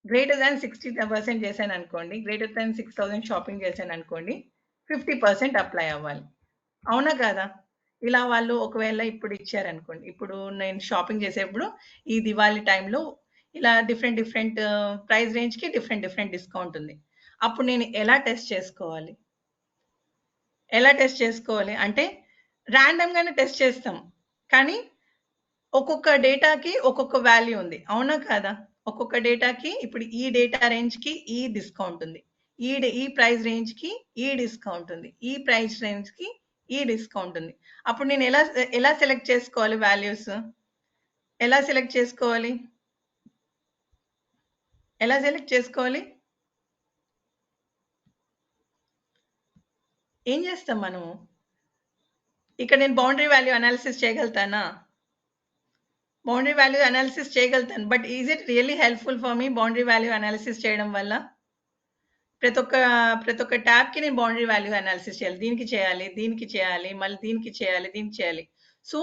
గ్రేటర్ దాన్ 60% చేశాను అనుకోండి. గ్రేటర్ దాన్ 6000 షాపింగ్ చేశాను అనుకోండి. 50% అప్లై అవ్వాలి. అవునా కాదా? ఇలా వాళ్ళు ఒకవేళ ఇప్పుడు ఇచ్చారనుకోండి. ఇప్పుడు నేను షాపింగ్ చేసేప్పుడు ఈ దివాళీ టైంలో ఇలా డిఫరెంట్ డిఫరెంట్ ప్రైస్ రేంజ్‌కి డిఫరెంట్ డిఫరెంట్ డిస్కౌంట్ ఉంది. అప్పుడు నేను ఎలా టెస్ట్ చేసుకోవాలి? ఎలా టెస్ట్ చేసుకోవాలి? అంటే ర్యాండమ్‌గానే టెస్ట్ చేస్తాం. కానీ ఒక్కొక్క డేటాకి ఒక్కొక్క వాల్యూ ఉంది. అవునా కాదా? ఒక్కొక్క డేటాకి ఇప్పుడు ఈ డేటా రేంజ్‌కి ఈ డిస్కౌంట్ ఉంది. ఈ ప్రైస్ రేంజ్‌కి ఈ డిస్కౌంట్ ఉంది. ఈ ప్రైస్ రేంజ్‌కి ఈ డిస్కౌంట్ ఉంది. అప్పుడు నేను ఎలా సెలెక్ట్ చేసుకోవాలి వాల్యూస్? ఎలా సెలెక్ట్ చేసుకోవాలి? ఎలా సెలెక్ట్ చేసుకోవాలి? ఏం చేస్తాం మనము? ఇక్కడ నేను బౌండరీ వాల్యూ అనాలిసిస్ చేయగలుగుతానా? బౌండరీ వాల్యూ అనాలిసిస్ చేయగలుగుతాను. But is it really helpful for me boundary value analysis చేయడం వల్ల? ప్రతి ఒక్క ట్యాబ్‌కి నేను బౌండరీ వాల్యూ అనాలిసిస్ చేయాలి. దీనికి చేయాలి, దీనికి చేయాలి, మళ్ళీ దీనికి చేయాలి, దీనికి చేయాలి. So,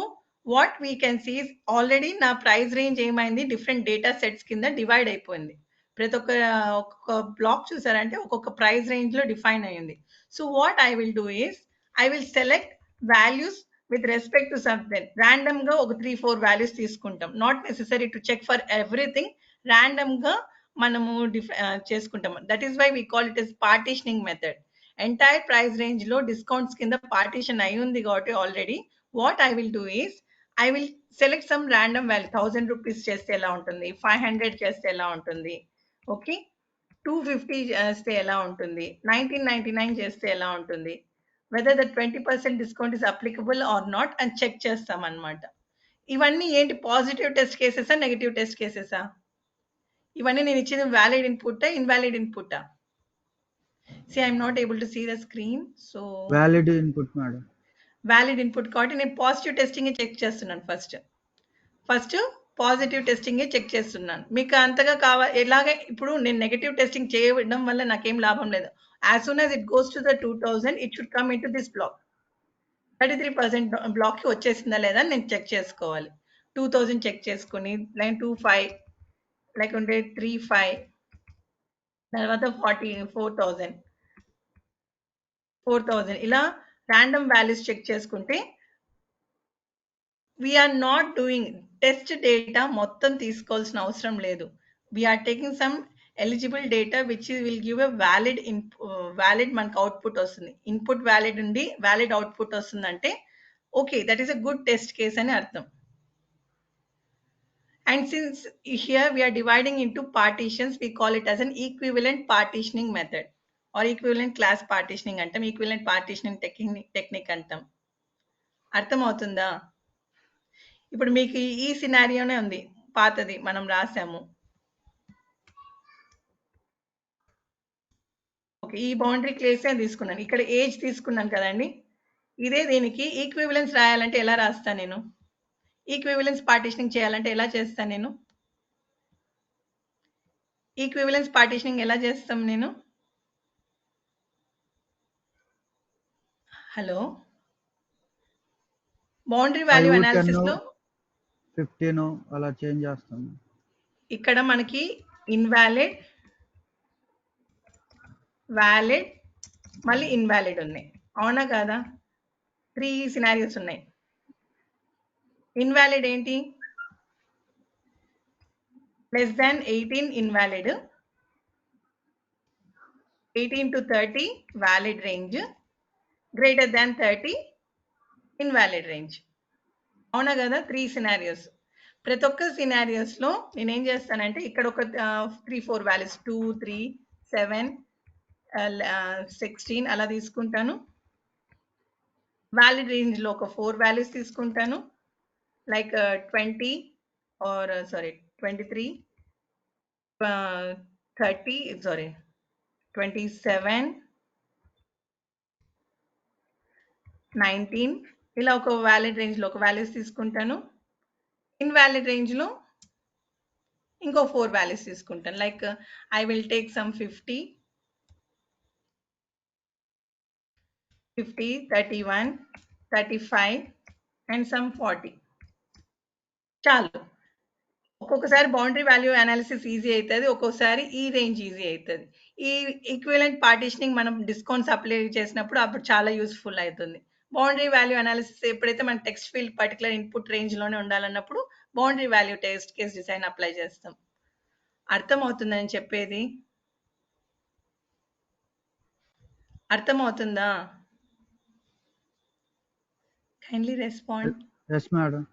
what we can see is already నా ప్రైస్ రేంజ్ ఏమైంది డిఫరెంట్ డేటా సెట్స్ కింద డివైడ్ అయిపోయింది. ఒక్కొక్క బ్లాక్ చూసారంటే ఒక్కొక్క ప్రైస్ రేంజ్‌లో డిఫైన్ అయ్యింది. So, what I will do is I will select values with respect to something. ర్యాండమ్‌గా ఒక 3, 4 వాల్యూస్ తీసుకుంటాం. Not necessary to check for everything. ర్యాండమ్‌గా మనము చేసుకుంటాం. That is why we call it as partitioning method. Entire price range లో discounts కింద partition అయి ఉంది కాబట్టి already what I will do is I will select some random value. 1000 rupees చేస్తే ఎలా ఉంటుంది, 500 చేస్తే ఎలా ఉంటుంది, ఓకే, 250 చేస్తే ఎలా ఉంటుంది, 1999 చేస్తే ఎలా ఉంటుంది, whether the 20% discount is applicable or not అని చెక్ చేస్తాం అనమాట. ఇవన్నీ ఏంటి, పాజిటివ్ టెస్ట్ కేసెసా, నెగిటివ్ టెస్ట్ కేసెసా? ఇవన్నీ నేను ఇచ్చిన valid input, invalid input? See, I'm not able to see the screen. So valid input madam. Valid input కాబట్టి నేను పాజిటివ్ టెస్టింగ్ చెక్ చేస్తున్నాను. ఫస్ట్ పాజిటివ్ టెస్టింగ్ చెక్ చేస్తున్నాను. మీకు అంతగా ఎలాగే ఇప్పుడు నేను నెగటివ్ టెస్టింగ్ చేయడం వల్ల నాకేం లాభం లేదు. As soon as it goes to the 2000 it should come in to this block. 33% బ్లాక్కి వచ్చేసిందా లేదా నేను చెక్ చేసుకోవాలి. 2000 చెక్ చేసుకుని లైన్ 25 లేకుంటే 35 తర్వాత 4000 ఇలా ర్యాండమ్ వాల్యూస్ చెక్ చేసుకుంటే we're not doing test data మొత్తం తీసుకోవాల్సిన అవసరం లేదు. We're taking some eligible data which will give a valid మనకు అవుట్పుట్ వస్తుంది. ఇన్పుట్ వ్యాలిడ్ ఉండి వ్యాలిడ్ అవుట్పుట్ వస్తుందంటే okay, that is a good test case అని అర్థం. And since here we are dividing into partitions, we call it as an equivalent partitioning method or equivalent class partitioning అంటాం, equivalent partitioning technique అంటాం. అర్థమవుతుందా? ఇప్పుడు మీకు ఈ సినారియోనే ఉంది, పాతది మనం రాసాము. ఓకే, ఈ బౌండరీ క్లేసే తీసుకున్నాను, ఇక్కడ ఏజ్ తీసుకున్నాను కదండి. ఇదే దీనికి ఈక్వివలెన్స్ రాయాలంటే ఎలా రాస్తాను నేను? ఈక్వివలెన్స్ పార్టిషనింగ్ చేయాలంటే ఎలా చేస్తాను నేను? ఈక్వివలెన్స్ పార్టిషనింగ్ ఎలా చేస్తాం నేను? హలో, బౌండరీ వాల్యూ 5, అనాలిసిస్ 10, లో 15 అలా చేంజ్ చేస్తాను. ఇక్కడ మనకి ఇన్వాలిడ్, వ్యాలిడ్, మళ్ళీ ఇన్వాలిడ్ ఉన్నాయి. అవునా కాదా? 3 సినారియోస్ ఉన్నాయి. ఇన్వాలిడ్ ఏంటి? less than 18 invalid, 18 to 30 valid range, greater than 30 invalid range. అవునా కదా? 3 సినారియోస్. ప్రతి ఒక్క సినారియోస్లో నేనేం చేస్తానంటే ఇక్కడ ఒక 3, 4 వాల్యూస్ 2, 3, 7, 16 అలా తీసుకుంటాను. వ్యాలిడ్ రేంజ్లో ఒక 4 వాల్యూస్ తీసుకుంటాను, లైక్ 20 or 23, 30 sorry 27 19 ఇలా ఒక వ్యాలిడ్ రేంజ్లో ఒక వాల్యూస్ తీసుకుంటాను. ఇన్వాలిడ్ రేంజ్లో ఇంకో 4 వాల్యూస్ తీసుకుంటాను. Like I will take some 50 31 35 and some 40 చాలు. ఒక్కొక్కసారి బౌండరీ వాల్యూ అనాలిసిస్ ఈజీ అవుతుంది, ఒక్కొక్కసారి ఈ రేంజ్ ఈజీ అవుతుంది. ఈ ఈక్వివలెంట్ పార్టిషనింగ్ మనం డిస్కౌంట్స్ అప్లై చేసినప్పుడు అప్పుడు చాలా యూస్ఫుల్ అవుతుంది. బౌండరీ వాల్యూ అనాలిసిస్ ఎప్పుడైతే మన టెక్స్ట్ ఫీల్డ్ పర్టికులర్ ఇన్పుట్ రేంజ్లోనే ఉండాలన్నప్పుడు boundary value test case design apply చేస్తాం. అర్థమవుతుందని చెప్పేది? అర్థమవుతుందా? Kindly respond. Yes, madam.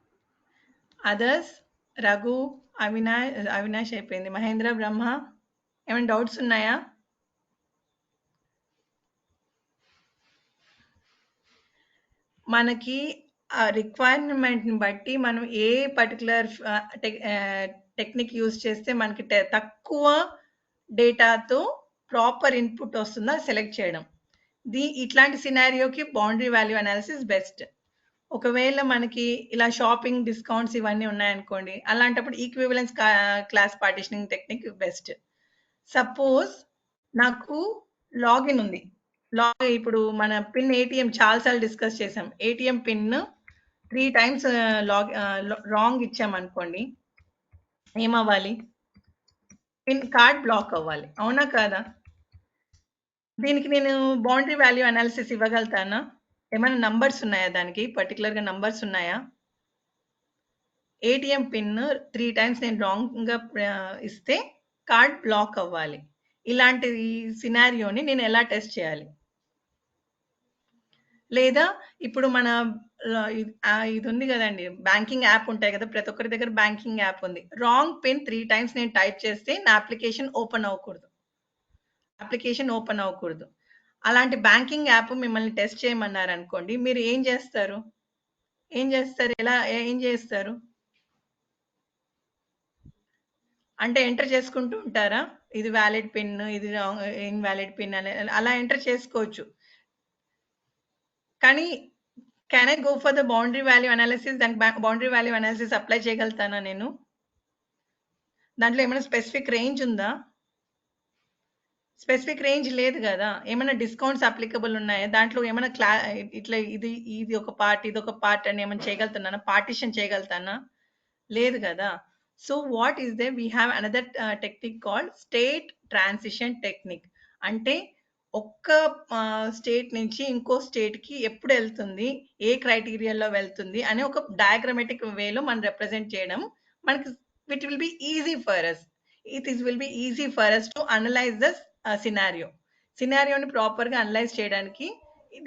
Others Raghu, Avinash అయిపోయింది. మహేంద్ర, బ్రహ్మ, ఏమైనా డౌట్స్ ఉన్నాయా? మనకి ఆ రిక్వైర్మెంట్ని బట్టి మనం ఏ పర్టికులర్ టెక్నిక్ యూజ్ చేస్తే మనకి తక్కువ డేటాతో ప్రాపర్ ఇన్పుట్ వస్తుందో సెలెక్ట్ చేయడం. ఇట్లాంటి సినారియోకి బౌండరీ వాల్యూ అనాలిసిస్ బెస్ట్. ఒకవేళ మనకి ఇలా షాపింగ్ డిస్కౌంట్స్ ఇవన్నీ ఉన్నాయనుకోండి, అలాంటప్పుడు equivalence class partitioning technique best. Suppose నాకు లాగిన్ ఉంది, ఇప్పుడు మన పిన్ ఏటీఎం చాలాసార్లు డిస్కస్ చేసాం. ఏటీఎం పిన్ 3 times రాంగ్ ఇచ్చామనుకోండి, ఏమవ్వాలి? పిన్ కార్డ్ బ్లాక్ అవ్వాలి, అవునా కాదా? దీనికి నేను బౌండరీ వాల్యూ అనాలిసిస్ ఇవ్వగలుగుతానా? ఏమైనా నంబర్స్ ఉన్నాయా? దానికి పర్టికులర్గా నంబర్స్ ఉన్నాయా? ఏటీఎం పిన్ 3 times నేను రాంగ్గా ఇస్తే కార్డ్ బ్లాక్ అవ్వాలి. ఇలాంటి సినారియోని నేను ఎలా టెస్ట్ చేయాలి? లేదా ఇప్పుడు మన ఇది ఉంది కదండి, బ్యాంకింగ్ యాప్ ఉంటాయి కదా, ప్రతి ఒక్కరి దగ్గర బ్యాంకింగ్ యాప్ ఉంది. రాంగ్ పిన్ 3 times నేను టైప్ చేస్తే నా అప్లికేషన్ ఓపెన్ అవ్వకూడదు. అలాంటి బ్యాంకింగ్ యాప్ మిమ్మల్ని టెస్ట్ చేయమన్నారు అనుకోండి, మీరు ఏం చేస్తారు? ఏం చేస్తారు? అంటే ఎంటర్ చేసుకుంటూ ఉంటారా? ఇది వ్యాలిడ్ పిన్, ఇది ఇన్వాలిడ్ పిన్ అని అలా ఎంటర్ చేసుకోవచ్చు. కానీ can I go for the boundary value analysis? దానికి బౌండరీ వాల్యూ అనాలిసిస్ అప్లై చేయగలుగుతానా నేను? దాంట్లో ఏమైనా స్పెసిఫిక్ రేంజ్ ఉందా? స్పెసిఫిక్ రేంజ్ లేదు కదా. ఏమైనా డిస్కౌంట్స్ అప్లికబుల్ ఉన్నాయా? దాంట్లో ఏమైనా ఇట్లా ఇది ఒక పార్ట్, ఇది ఒక పార్ట్ అని ఏమైనా చేయగలుగుతున్నానా? పార్టిషన్ చేయగలుగుతానా? లేదు కదా. So what is they? We have another technique called state transition technique. అంటే ఒక్క స్టేట్ నుంచి ఇంకో స్టేట్కి ఎప్పుడు వెళ్తుంది, ఏ క్రైటీరియాలో వెళ్తుంది అని ఒక డయాగ్రమెటిక్ వేలో మనం రిప్రజెంట్ చేయడం మనకి it will be easy for us. Will be easy for us to analyse the సినారియోని ప్రాపర్గా అనలైజ్ చేయడానికి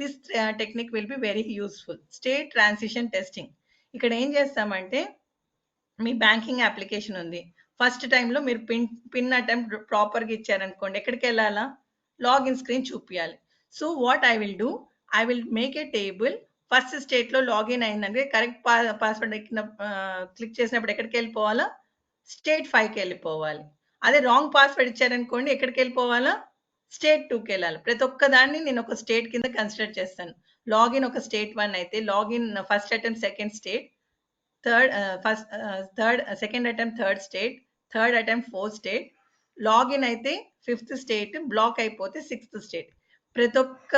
this technique will be very useful. State transition testing. ఇక్కడ ఏం చేస్తామంటే, మీ బ్యాంకింగ్ అప్లికేషన్ ఉంది, ఫస్ట్ టైంలో మీరు పిన్ అటెంప్ట్ ప్రాపర్గా ఇచ్చారనుకోండి, ఎక్కడికి వెళ్ళాలా? లాగిన్ స్క్రీన్ చూపించాలి. So what I will do, I will make a table. First స్టేట్లో లాగిన్ అయిందంటే కరెక్ట్ పాస్వర్డ్ క్లిక్ చేసినప్పుడు ఎక్కడికి వెళ్ళిపోవాలా? స్టేట్ 5కి వెళ్ళిపోవాలి. అదే రాంగ్ పాస్వర్డ్ ఇచ్చారనుకోండి, ఎక్కడికి వెళ్ళిపోవాలా? స్టేట్ 2కి వెళ్ళాలి. ప్రతి ఒక్క దాన్ని నేను ఒక స్టేట్ కింద కన్సిడర్ చేస్తాను. లాగిన్ ఒక స్టేట్ 1 అయితే, login first attempt second state, second attempt third state, third attempt fourth state, login అయితే 5th స్టేట్, బ్లాక్ అయిపోతే 6th స్టేట్. ప్రతి ఒక్క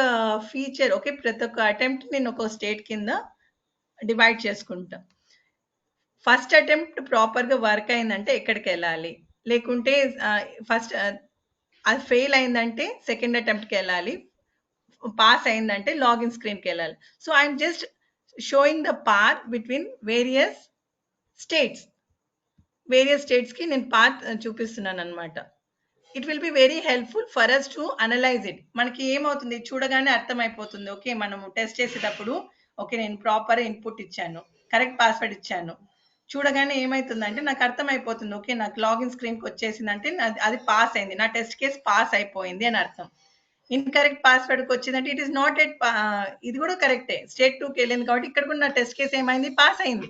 ఫీచర్ ప్రతి ఒక్క అటెంప్ట్ నేను ఒక స్టేట్ కింద డివైడ్ చేసుకుంటా. ఫస్ట్ అటెంప్ట్ ప్రాపర్గా వర్క్ అయిందంటే ఎక్కడికి వెళ్ళాలి, లేకుంటే ఫస్ట్ అది ఫెయిల్ అయిందంటే సెకండ్ అటెంప్ట్కి వెళ్ళాలి, పాస్ అయిందంటే లాగిన్ స్క్రీన్కి వెళ్ళాలి. So I'm just showing the path between various స్టేట్స్కి నేను పాత్ చూపిస్తున్నాను అనమాట. It will be very helpful for us to analyse it. మనకి ఏమవుతుంది, చూడగానే అర్థమైపోతుంది. మనము టెస్ట్ చేసేటప్పుడు నేను ప్రాపర్ ఇన్పుట్ ఇచ్చాను, కరెక్ట్ పాస్వర్డ్ ఇచ్చాను, చూడగానే ఏమవుతుందంటే నాకు అర్థమైపోతుంది. నాకు లాగిన్ స్క్రీన్కి వచ్చేసిందంటే అది పాస్ అయింది, నా టెస్ట్ కేస్ పాస్ అయిపోయింది అని అర్థం. ఇన్కరెక్ట్ పాస్వర్డ్కి వచ్చిందంటే ఇట్ ఈస్ నాట్ ఎట్, ఇది కూడా కరెక్టే, స్టేట్ 2కి వెళ్ళింది కాబట్టి ఇక్కడ కూడా నా టెస్ట్ కేస్ ఏమైంది, పాస్ అయింది,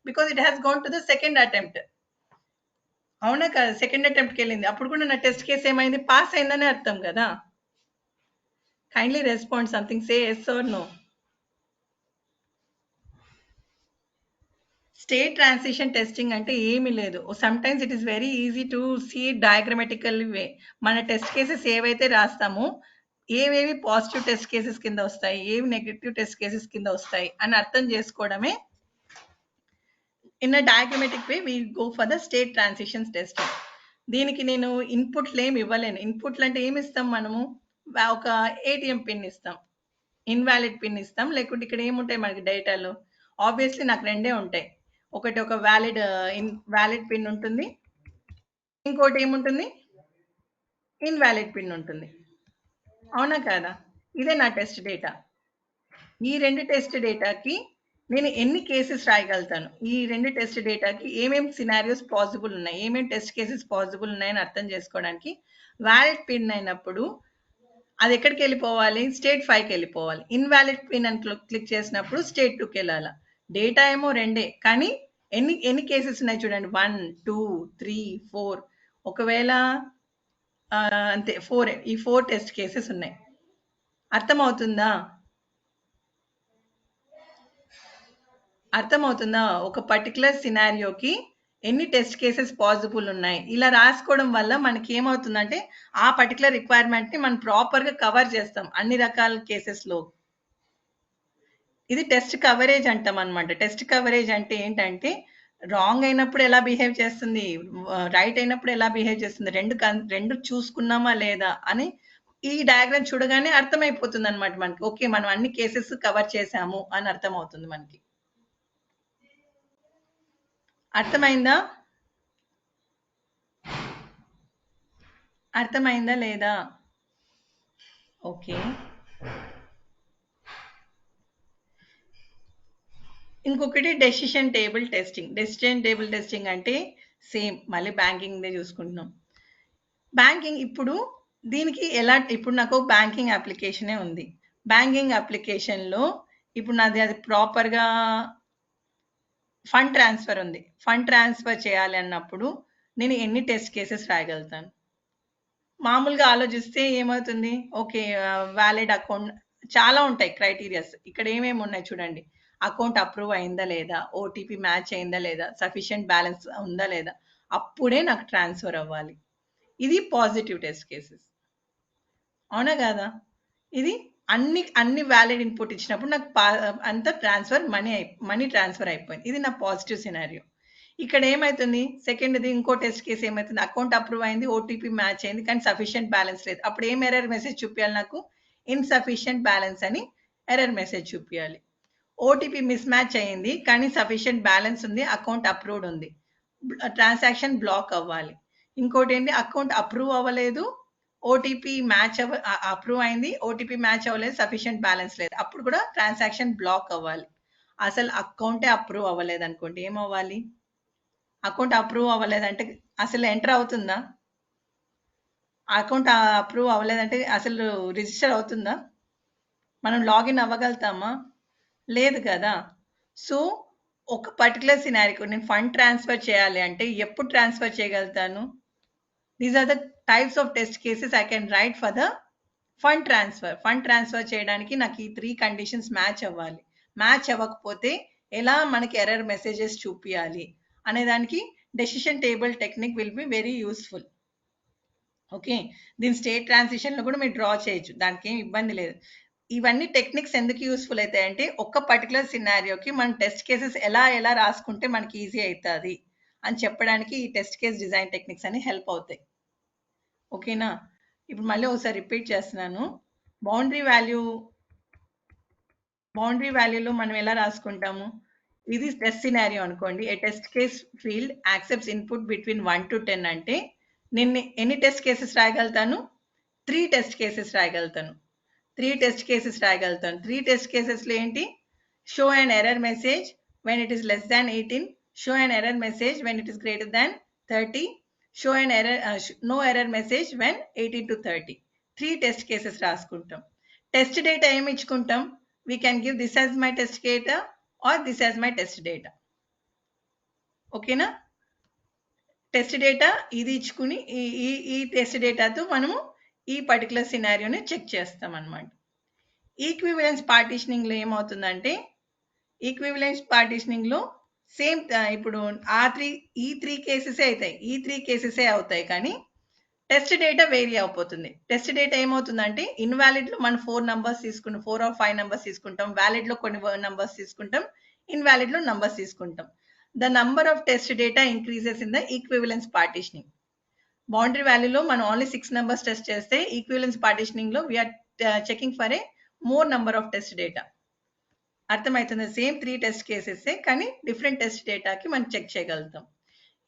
because it has gonna to the second attempt. అవునా కదా, సెకండ్ అటెంప్ట్కి వెళ్ళింది. అప్పుడు కూడా నా టెస్ట్ కేసు ఏమైంది, పాస్ అయిందని అర్థం కదా. Kindly respond something, say yes or no. State transition testing అంటే ఏమీ లేదు. Sometimes it is very easy to see diagrammatical way. మన టెస్ట్ కేసెస్ ఏవైతే రాస్తామో ఏవేవి పాజిటివ్ టెస్ట్ కేసెస్ కింద వస్తాయి, ఏవి నెగటివ్ టెస్ట్ కేసెస్ కింద వస్తాయి అని అర్థం చేసుకోవడమే. In a diagrammatic way we go for the state transitions testing. దీనికి నేను ఇన్పుట్లు ఏమి ఇవ్వలేను. ఇన్పుట్లు అంటే ఏమి ఇస్తాం మనము, ఒక ఏటీఎం పిన్ ఇస్తాం, ఇన్వాలిడ్ పిన్ ఇస్తాం, లేకుంటే ఇక్కడ ఏముంటాయి మనకి డేటాలో. ఆబ్వియస్లీ నాకు రెండే ఉంటాయి. ఒకటి ఒక వ్యాలిడ్ పిన్ ఉంటుంది, ఇంకోటి ఏముంటుంది, ఇన్వాలిడ్ పిన్ ఉంటుంది. అవునా కాదా? ఇదే నా టెస్ట్ డేటా. ఈ రెండు టెస్ట్ డేటాకి నేను ఎన్ని కేసెస్ రాయగలుగుతాను, ఈ రెండు టెస్ట్ డేటాకి ఏమేమి సినారియోస్ పాసిబుల్ ఉన్నాయి, ఏమేమి టెస్ట్ కేసెస్ పాసిబుల్ ఉన్నాయని అర్థం చేసుకోవడానికి వ్యాలిడ్ పిన్ అయినప్పుడు అది ఎక్కడికి వెళ్ళిపోవాలి, స్టేట్ 5కి వెళ్ళిపోవాలి. ఇన్వాలిడ్ పిన్ అని క్లిక్ చేసినప్పుడు స్టేట్ 2కి వెళ్ళాలి. డేటా ఏమో రెండే, కానీ ఎన్ని కేసెస్ ఉన్నాయి చూడండి, 1 2 3 4. ఒకవేళ అంతే 4, ఈ 4 టెస్ట్ కేసెస్ ఉన్నాయి. అర్థమవుతుందా? అర్థమవుతుందా? ఒక పర్టికులర్ సినారియోకి ఎన్ని టెస్ట్ కేసెస్ పాసిబుల్ ఉన్నాయి. ఇలా రాసుకోవడం వల్ల మనకి ఏమవుతుందంటే ఆ పర్టికులర్ రిక్వైర్మెంట్ని మనం ప్రాపర్గా కవర్ చేస్తాం అన్ని రకాల కేసెస్లో. ఇది టెస్ట్ కవరేజ్ అంటాం అనమాట. టెస్ట్ కవరేజ్ అంటే ఏంటంటే రాంగ్ అయినప్పుడు ఎలా బిహేవ్ చేస్తుంది, రైట్ అయినప్పుడు ఎలా బిహేవ్ చేస్తుంది, రెండు చూసుకున్నామా లేదా అని ఈ డయాగ్రామ్ చూడగానే అర్థమైపోతుంది అనమాట మనకి. ఓకే, మనం అన్ని కేసెస్ కవర్ చేసాము అని అర్థమవుతుంది మనకి. అర్థమైందా? అర్థమైందా లేదా? ఓకే. ఇంకొకటి decision table testing. Decision table testing అంటే సేమ్ మళ్ళీ బ్యాంకింగ్దే చూసుకుంటున్నాం. బ్యాంకింగ్ ఇప్పుడు దీనికి ఎలా, ఇప్పుడు నాకు బ్యాంకింగ్ అప్లికేషనే ఉంది. బ్యాంకింగ్ అప్లికేషన్లో ఇప్పుడు నాది అది ప్రాపర్గా ఫండ్ ట్రాన్స్ఫర్ ఉంది. ఫండ్ ట్రాన్స్ఫర్ చేయాలి అన్నప్పుడు నేను ఎన్ని టెస్ట్ కేసెస్ రాయగలుగుతాను? మామూలుగా ఆలోచిస్తే ఏమవుతుంది, ఓకే వ్యాలిడ్ అకౌంట్, చాలా ఉంటాయి క్రైటీరియాస్. ఇక్కడ ఏమేమి ఉన్నాయి చూడండి, అకౌంట్ అప్రూవ్ అయిందా లేదా, ఓటీపీ మ్యాచ్ అయిందా లేదా, సఫిషియెంట్ బ్యాలెన్స్ ఉందా లేదా, అప్పుడే నాకు ట్రాన్స్ఫర్ అవ్వాలి. ఇది పాజిటివ్ టెస్ట్ కేసెస్. అవునా కాదా? ఇది అన్ని వ్యాలిడ్ ఇన్పుట్ ఇచ్చినప్పుడు నాకు అంత ట్రాన్స్ఫర్ మనీ ట్రాన్స్ఫర్ అయిపోయింది. ఇది నా పాజిటివ్ సినారియో. ఇక్కడ ఏమవుతుంది, సెకండ్ది ఇంకో టెస్ట్ కేసు ఏమవుతుంది, అకౌంట్ అప్రూవ్ అయింది, ఓటీపీ మ్యాచ్ అయింది, కానీ సఫిషియెంట్ బ్యాలెన్స్ లేదు. అప్పుడు ఏం ఎర్రర్ మెసేజ్ చూపించాలి, నాకు ఇన్సఫిషియెంట్ బ్యాలెన్స్ అని ఎర్రర్ మెసేజ్ చూపించాలి. ఓటీపీ మిస్ మ్యాచ్ అయ్యింది, కానీ సఫిషియెంట్ బ్యాలెన్స్ ఉంది, అకౌంట్ అప్రూవ్డ్ ఉంది, ట్రాన్సాక్షన్ బ్లాక్ అవ్వాలి. ఇంకోటి ఏంటి, అకౌంట్ అప్రూవ్ అవ్వలేదు, ఓటీపీ మ్యాచ్ అప్రూవ్ అయింది, ఓటీపీ మ్యాచ్ అవ్వలేదు, సఫిషియెంట్ బ్యాలెన్స్ లేదు, అప్పుడు కూడా ట్రాన్సాక్షన్ బ్లాక్ అవ్వాలి. అసలు అకౌంటే అప్రూవ్ అవ్వలేదు అనుకోండి, ఏమవ్వాలి? అకౌంట్ అప్రూవ్ అవ్వలేదంటే అసలు ఎంటర్ అవుతుందా? అకౌంట్ అప్రూవ్ అవ్వలేదంటే అసలు రిజిస్టర్ అవుతుందా? మనం లాగిన్ అవ్వగలుగుతామా? లేదు కదా. సో ఒక పర్టికులర్ సినారీకి నేను ఫండ్ ట్రాన్స్ఫర్ చేయాలి అంటే ఎప్పుడు ట్రాన్స్ఫర్ చేయగలుగుతాను? These are the types of test cases I can write for the fund transfer. Fund transfer చేయడానికి నాకు ఈ 3 కండిషన్స్ మ్యాచ్ అవ్వాలి. మ్యాచ్ అవ్వకపోతే ఎలా మనకి ఎర్రర్ మెసేజెస్ చూపించాలి అనే దానికి decision table technique will be very useful. Okay, దీని స్టేట్ ట్రాన్సిషన్లో కూడా మీరు డ్రా చేయొచ్చు, దానికి ఏం ఇబ్బంది లేదు. ఇవన్నీ టెక్నిక్స్ ఎందుకు యూస్ఫుల్ అవుతాయంటే ఒక పర్టికులర్ సినారియోకి మనం టెస్ట్ కేసెస్ ఎలా రాసుకుంటే మనకి ఈజీ అవుతుంది అని చెప్పడానికి ఈ టెస్ట్ కేస్ డిజైన్ టెక్నిక్స్ అని హెల్ప్ అవుతాయి. ఓకేనా? ఇప్పుడు మళ్ళీ ఒకసారి రిపీట్ చేస్తున్నాను. బౌండరీ వాల్యూలో మనం ఎలా రాసుకుంటాము, ఇది టెస్ట్ సినారియో అనుకోండి. A test case field accepts input between 1 to 10 అంటే నేను ఎన్ని టెస్ట్ కేసెస్ రాయగలుగుతాను? 3 టెస్ట్ కేసెస్ రాయగలుగుతాను. 3 టెస్ట్ కేసెస్ రాయగలుగుతాను. 3 టెస్ట్ కేసెస్లో ఏంటి, show and error message when it is less than 18, show and error message when it is greater than 30, show and no error message when 18 to 30. 3 test cases రాసుకుంటాం. Test data ఏమి ఇచ్చుకుంటాం, we can give this as my test data or this as my test data. ఓకేనా? Test data ఇది ఇచ్చుకుని ఈ test డేటాతో మనము ఈ particular సినారియోని check చేస్తాం అన్నమాట. ఈక్వివలెన్స్ పార్టిషనింగ్లో ఏమవుతుందంటే ఈక్వివలెన్స్ పార్టిషనింగ్లో సేమ్ ఇప్పుడు ఈ త్రీ కేసెసే అవుతాయి, ఈ త్రీ కేసెసే అవుతాయి, కానీ టెస్ట్ డేటా వేరీ అయిపోతుంది. టెస్ట్ డేటా ఏమవుతుందంటే ఇన్వాలిడ్లో మనం 4 నంబర్స్ తీసుకుంటాం, 4 or 5 నంబర్స్ తీసుకుంటాం, వ్యాలిడ్లో కొన్ని నంబర్స్ తీసుకుంటాం, ఇన్వాలిడ్లో నంబర్స్ తీసుకుంటాం. The number of test data increases in the equivalence partitioning. Boundary వాల్యూలో మనం ఓన్లీ 6 నంబర్స్ టెస్ట్ చేస్తే ఈక్వివలెన్స్ పార్టిషనింగ్లో we are checking for a more number of test data. అర్థమవుతుంది? సేమ్ 3 టెస్ట్ కేసెస్ కానీ డిఫరెంట్ టెస్ట్ డేటాకి మనం చెక్ చేయగలుగుతాం.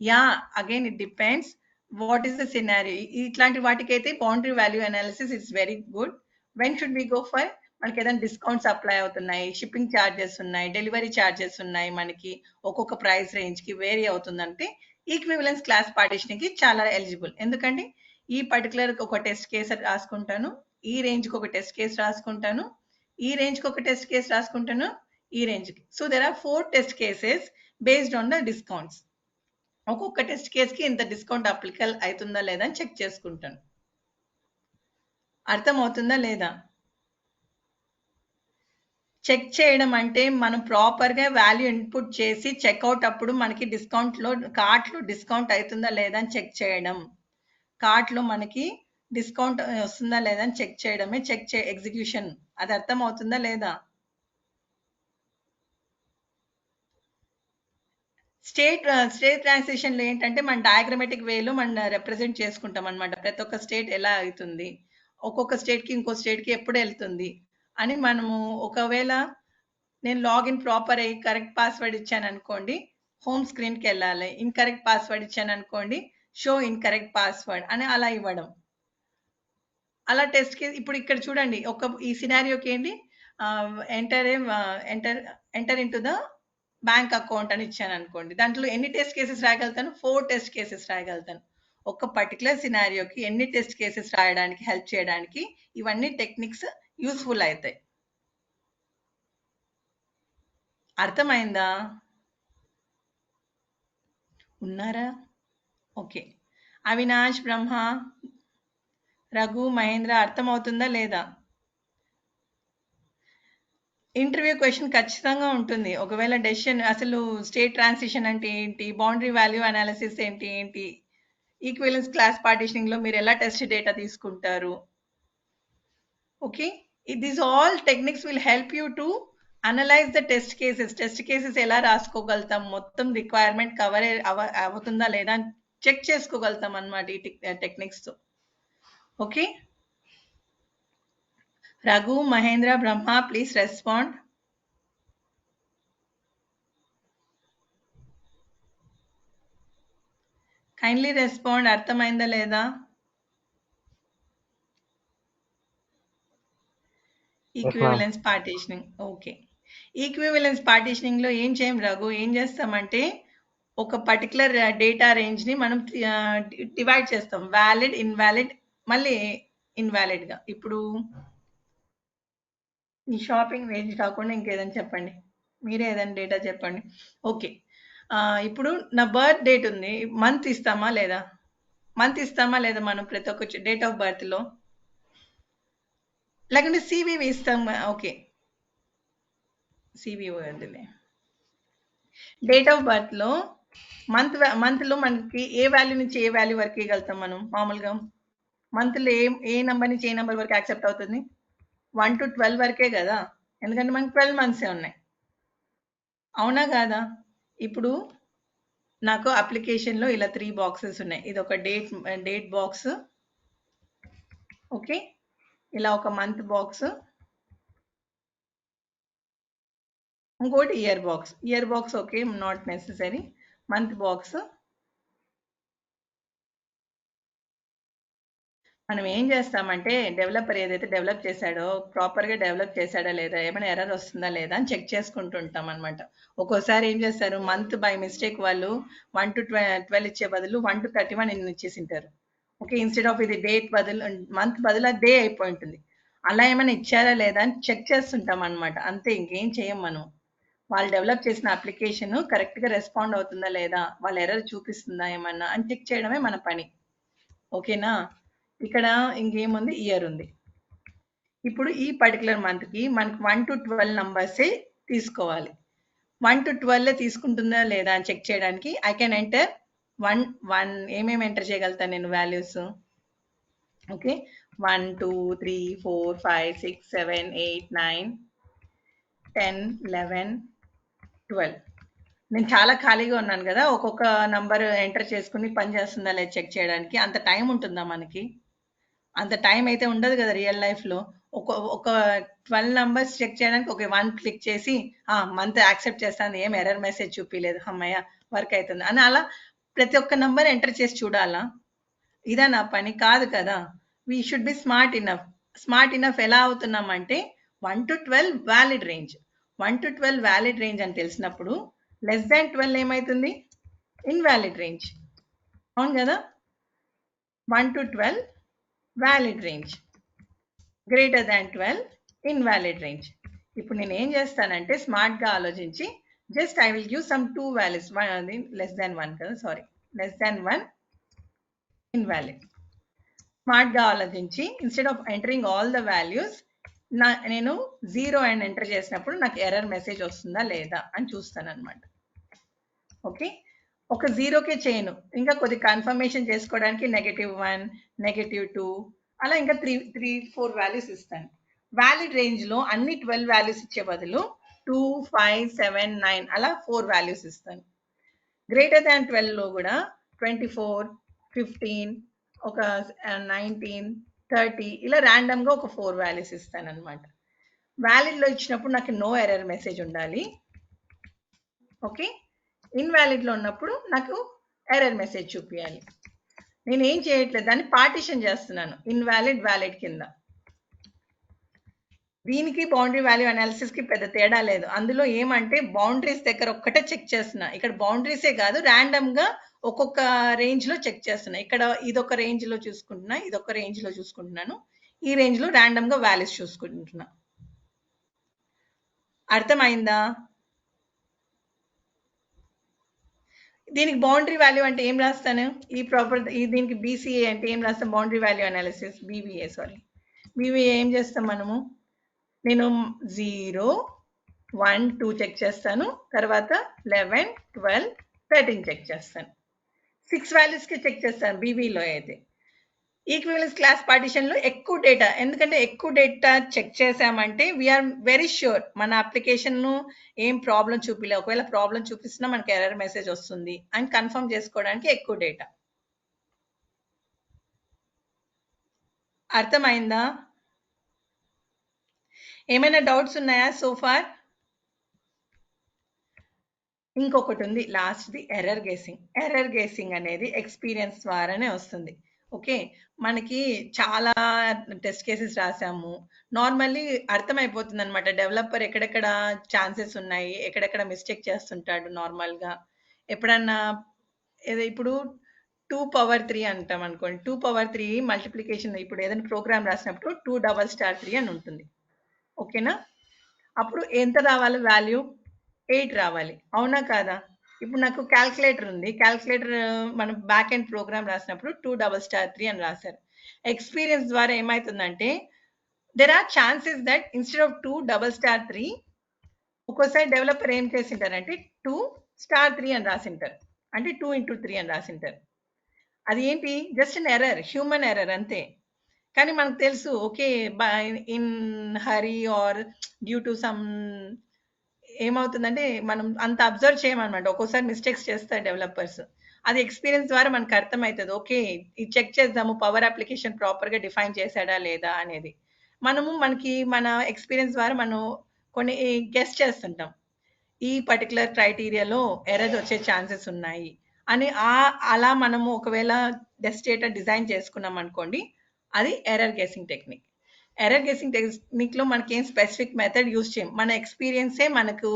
Yeah, again it depends what is the scenario. ఇట్లాంటి వాటికైతే boundary value analysis it's very good. When should we go for? మనకి ఏదైనా discounts apply అవుతున్నాయి, షిప్పింగ్ ఛార్జెస్ ఉన్నాయి, డెలివరీ ఛార్జెస్ ఉన్నాయి, మనకి ఒక్కొక్క ప్రైస్ రేంజ్కి వేరీ అవుతుందంటే ఈక్వివలెన్స్ క్లాస్ పార్టిషనింగ్కి చాలా ఎలిజిబుల్. ఎందుకంటే ఈ పర్టికులర్ ఒక టెస్ట్ కేసు రాసుకుంటాను, ఈ రేంజ్కి ఒక టెస్ట్ కేసు రాసుకుంటాను, ఈ రేంజ్కి ఒక టెస్ట్ కేసు రాసుకుంటాను, ఈ రేంజ్కి. So there are 4 test cases based on the discounts. ఒక్కొక్క టెస్ట్ కేసుకి ఇంత డిస్కౌంట్ అప్లికల్ అవుతుందా లేదా అని చెక్ చేసుకుంటాను. అర్థమవుతుందా లేదా? చెక్ చేయడం అంటే మనం ప్రాపర్గా వాల్యూ ఇన్పుట్ చేసి చెక్అవుట్ అప్పుడు మనకి కార్ట్లో డిస్కౌంట్ అవుతుందా లేదా అని చెక్ చేయడం. కార్ట్లో మనకి డిస్కౌంట్ వస్తుందా లేదా అని చెక్ చేయడమే ఎగ్జిక్యూషన్. అది అర్థమవుతుందా లేదా? స్టేట్ ట్రాన్సిషన్లో ఏంటంటే మన డయాగ్రమెటిక్ వేలో మనం రిప్రజెంట్ చేసుకుంటాం అనమాట. ప్రతి ఒక్క స్టేట్ ఎలా అవుతుంది, ఒక్కొక్క స్టేట్కి ఇంకో స్టేట్కి ఎప్పుడు వెళ్తుంది అని. మనము ఒకవేళ నేను లాగిన్ ప్రాపర్ అయ్యి కరెక్ట్ పాస్వర్డ్ ఇచ్చాను అనుకోండి, హోమ్ స్క్రీన్కి వెళ్ళాలి. ఇన్కరెక్ట్ పాస్వర్డ్ ఇచ్చాను అనుకోండి, షో ఇన్కరెక్ట్ పాస్వర్డ్ అని అలా ఇవ్వడం. అలా టెస్ట్ కేసు ఇప్పుడు ఇక్కడ చూడండి, ఈ సినారియోకి ఏంటి, enter into the bank account అని ఇచ్చాను అనుకోండి, దాంట్లో ఎన్ని టెస్ట్ కేసెస్ రాయగలుగుతాను? 4 టెస్ట్ కేసెస్ రాయగలుగుతాను. ఒక పర్టికులర్ సినారియోకి ఎన్ని టెస్ట్ కేసెస్ రాయడానికి హెల్ప్ చేయడానికి ఇవన్నీ టెక్నిక్స్ యూస్ఫుల్ అవుతాయి. అర్థమైందా? ఉన్నారా? ఓకే. అవినాష్, బ్రహ్మ, రఘు, మహేంద్ర అర్థమవుతుందా లేదా? ఇంటర్వ్యూ క్వశ్చన్ ఖచ్చితంగా ఉంటుంది. ఒకవేళ డెసిషన్ అసలు స్టేట్ ట్రాన్సిషన్ అంటే ఏంటి, బౌండరీ వాల్యూ అనాలిసిస్ ఏంటి, ఈక్వివలెన్స్ క్లాస్ పార్టిషనింగ్లో మీరు ఎలా టెస్ట్ డేటా తీసుకుంటారు. Okay, these all techniques will help you to analyse the test cases ఎలా రాసుకోగలుగుతాం, మొత్తం రిక్వైర్మెంట్ కవర్ అవుతుందా లేదా చెక్ చేసుకోగలుగుతాం అన్నమాట ఈ టెక్నిక్స్తో. Okay, Raghu, Mahendra, Brahma, please respond. Kindly respond. అర్థమైందా లేదా? Equivalence partitioning. ఓకే, ఈక్వివలెన్స్ పార్టిషనింగ్లో ఏం చేయం రఘు, ఏం చేస్తామంటే ఒక పర్టికులర్ డేటా రేంజ్ని మనం డివైడ్ చేస్తాం, వ్యాలిడ్, ఇన్వాలిడ్, మళ్ళీ ఇన్వాలిడ్గా. ఇప్పుడు ఈ షాపింగ్ రేంజ్ కాకుండా ఇంకేదైనా చెప్పండి, మీరే ఏదైనా డేటా చెప్పండి. ఓకే, ఇప్పుడు నా బర్త్ డేట్ ఉంది, మంత్ ఇస్తామా లేదా మనం ప్రతి ఒక్క డేట్ ఆఫ్ బర్త్లో, లేకుంటే సివివి ఇస్తాం. ఓకే, సివి వద్దులే. డేట్ ఆఫ్ బర్త్లో మంత్లో మనకి ఏ వాల్యూ నుంచి ఏ వాల్యూ వరకు ఇవ్వగలుగుతాం మనం మామూలుగా? మంత్లో ఏ నెంబర్ నుంచి ఏ నెంబర్ వరకు యాక్సెప్ట్ అవుతుంది? 1 to 12 వరకే కదా, ఎందుకంటే మనకి 12 మంత్సే ఉన్నాయి. అవునా కాదా? ఇప్పుడు నాకు అప్లికేషన్లో ఇలా 3 బాక్సెస్ ఉన్నాయి. ఇది ఒక డేట్ బాక్స్, ఓకే, ఇలా ఒక మంత్ బాక్స్, ఇంకోటి year box. Okay, not necessary. Month box. మనం ఏం చేస్తామంటే డెవలపర్ ఏదైతే డెవలప్ చేశాడో ప్రాపర్గా డెవలప్ చేశాడా లేదా, ఏమైనా ఎర్రర్ వస్తుందా లేదా అని చెక్ చేసుకుంటుంటాం అనమాట. ఒక్కోసారి ఏం చేస్తారు, మంత్ బై మిస్టేక్ వాళ్ళు 1 to 12 ఇచ్చే బదులు 1 to 31 ఇచ్చేసింటారు. ఓకే, ఇన్స్టెడ్ ఆఫ్ ఇది డేట్ బదులు మంత్ బదులు డే అయిపోయి ఉంటుంది. అలా ఏమైనా ఇచ్చారా లేదా అని చెక్ చేస్తుంటాం అనమాట. అంతే, ఇంకేం చేయం మనం. వాళ్ళు డెవలప్ చేసిన అప్లికేషన్ కరెక్ట్గా రెస్పాండ్ అవుతుందా లేదా, వాళ్ళ ఎర్రర్ చూపిస్తుందా ఏమన్నా అని చెక్ చేయడమే మన పని. ఓకేనా? ఇక్కడ ఇంకేముంది, ఇయర్ ఉంది. ఇప్పుడు ఈ పర్టికులర్ మంత్కి మనకి 1 to 12 నంబర్సే తీసుకోవాలి. 1 to 12 తీసుకుంటుందా లేదా అని చెక్ చేయడానికి ఐ కెన్ ఎంటర్ 1 ఏమేమి ఎంటర్ చేయగలుగుతాను నేను వాల్యూస్. ఓకే, 1 2 3 4 5 6 7 8 9 10 11 12. నేను చాలా ఖాళీగా ఉన్నాను కదా, ఒక్కొక్క నంబర్ ఎంటర్ చేసుకుని పని చేస్తుందా లేదా చెక్ చేయడానికి అంత టైం ఉంటుందా మనకి? అంత టైం అయితే ఉండదు కదా రియల్ లైఫ్లో. ఒక 12 నంబర్స్ చెక్ చేయడానికి ఒక 1 క్లిక్ చేసి మంత్ యాక్సెప్ట్ చేస్తాను, ఏం ఎర్రర్ మెసేజ్ చూపించలేదు, అమ్మయ్య వర్క్ అవుతుంది అని అలా ప్రతి ఒక్క నంబర్ ఎంటర్ చేసి చూడాలా? ఇదా నా పని? కాదు కదా. We should be smart enough. Smart enough ఎలా అవుతున్నామంటే 1 to 12 valid range. 1 to 12 valid range అని తెలిసినప్పుడు లెస్ దాన్ 12 ఏమవుతుంది? Invalid range. అవును కదా. 1 to 12 valid range, greater than 12 invalid range. ఇప్పుడు నేను ఏం చేస్తానంటే స్మార్ట్గా ఆలోచించి just I will give some 2 values. Less than 1 కదా, సారీ, లెస్ దాన్ 1 ఇన్వాలిడ్. స్మార్ట్గా ఆలోచించి instead of entering all the values నేను 0 అని ఎంటర్ చేసినప్పుడు నాకు ఎర్రర్ మెసేజ్ వస్తుందా లేదా అని చూస్తాను అనమాట. ఓకే, ఒక 0కే చేయను, ఇంకా కొద్ది కన్ఫర్మేషన్ చేసుకోవడానికి -1 -2 అలా ఇంకా 3-4 వాల్యూస్ ఇస్తాను. వ్యాలిడ్ రేంజ్లో అన్ని 12 వాల్యూస్ ఇచ్చే బదులు 2 5 7 9 అలా 4 వాల్యూస్ ఇస్తాను. గ్రేటర్ దాన్ 12లో కూడా 24 15 ఒక 19 30 ఇలా ర్యాండమ్గా ఒక 4 వాల్యూస్ ఇస్తాను అనమాట. వ్యాలిడ్లో ఇచ్చినప్పుడు నాకు నో ఎర్రర్ మెసేజ్ ఉండాలి. ఓకే, ఇన్వాలిడ్లో ఉన్నప్పుడు నాకు ఎర్రర్ మెసేజ్ చూపించాలి. నేను ఏం చేయట్లేదు, దాన్ని పార్టిషన్ చేస్తున్నాను ఇన్వాలిడ్ వ్యాలిడ్ కింద. దీనికి బౌండరీ వాల్యూ అనాలిసిస్కి పెద్ద తేడా లేదు. అందులో ఏమంటే బౌండరీస్ దగ్గర ఒక్కటే చెక్ చేస్తున్నా. ఇక్కడ బౌండరీసే కాదు, ర్యాండమ్గా ఒక్కొక్క రేంజ్లో చెక్ చేస్తున్నా. ఇక్కడ ఇదొక రేంజ్లో చూసుకుంటున్నా, ఇదొక రేంజ్లో చూసుకుంటున్నాను, ఈ రేంజ్లో ర్యాండమ్గా వాల్యూస్ చూసుకుంటున్నా. అర్థమైందా? దీనికి బౌండరీ వాల్యూ అంటే ఏం రాస్తాను? ఈ ప్రాపర్టీ దీనికి బీసీఏ అంటే ఏం రాస్తాం? Boundary value analysis. BVA, sorry, BVA ఏం చేస్తాం మనము? నేను 0 1 2 చెక్ చేస్తాను, తర్వాత 11 12 13 చెక్ చేస్తాను. 6 వాల్యూస్కి చెక్ చేస్తాను బీవీలో అయితే. ఈక్వివలెన్స్ క్లాస్ పార్టిషన్లో ఎక్కువ డేటా, ఎందుకంటే ఎక్కువ డేటా చెక్ చేసామంటే వీఆర్ వెరీ ష్యూర్ మన అప్లికేషన్ను ఏం ప్రాబ్లం చూపిలే. ఒకవేళ ప్రాబ్లం చూపిస్తున్నా మనకి ఎర్రర్ మెసేజ్ వస్తుంది అని కన్ఫర్మ్ చేసుకోవడానికి ఎక్కువ డేటా. అర్థమైందా? ఏమైనా డౌట్స్ ఉన్నాయా సోఫార్? ఇంకొకటి ఉంది లాస్ట్ది, ఎర్రర్ గెస్సింగ్. ఎర్రర్ గెస్సింగ్ అనేది ఎక్స్పీరియన్స్ ద్వారానే వస్తుంది. ఓకే, మనకి చాలా టెస్ట్ కేసెస్ రాసాము, నార్మల్లీ అర్థమైపోతుంది అనమాట డెవలపర్ ఎక్కడెక్కడ ఛాన్సెస్ ఉన్నాయి, ఎక్కడెక్కడ మిస్టేక్ చేస్తుంటాడు. నార్మల్గా ఎప్పుడన్నా ఇప్పుడు 2^3 అంటాం అనుకోండి, 2^3 మల్టిప్లికేషన్, ఇప్పుడు ఏదైనా ప్రోగ్రామ్ రాసినప్పుడు 2^3 అని ఉంటుంది. ఓకేనా? అప్పుడు ఎంత రావాలి వాల్యూ? 8 రావాలి, అవునా కాదా? ఇప్పుడు నాకు క్యాల్కులేటర్ ఉంది, క్యాల్కులేటర్ మనం బ్యాక్ ఎండ్ ప్రోగ్రామ్ రాసినప్పుడు 2^3 అని రాశారు. ఎక్స్పీరియన్స్ ద్వారా ఏమవుతుందంటే there are chances that instead of 2^3 ఒక్కోసారి డెవలపర్ ఏం చేసింటారంటే 2*3 అని రాసింటారు, అంటే 2 into 3 అని రాసింటారు. అది ఏంటి? Just an error, human error అంతే. కానీ మనకు తెలుసు, okay, in hurry or due to some ఏమవుతుందంటే మనం అంత అబ్జర్వ్ చేయమన్నమాట. ఒక్కోసారి మిస్టేక్స్ చేస్తారు డెవలపర్స్. అది ఎక్స్పీరియన్స్ ద్వారా మనకు అర్థమవుతుంది. ఓకే, ఇది చెక్ చేద్దాము, పవర్ అప్లికేషన్ ప్రాపర్గా డిఫైన్ చేశాడా లేదా అనేది. మనకి మన ఎక్స్పీరియన్స్ ద్వారా మనం కొన్ని గెస్ చేస్తుంటాం, ఈ పర్టికులర్ క్రైటీరియాలో ఎర్రర్ వచ్చే ఛాన్సెస్ ఉన్నాయి అని. అలా మనము ఒకవేళ టెస్ట్ డేటా డిజైన్ చేసుకున్నాం అనుకోండి, అది error guessing technique. Error guessing టెక్నిక్లో మనకి ఏం స్పెసిఫిక్ మెథడ్ యూజ్ చేయం, మన ఎక్స్పీరియన్సే మనకు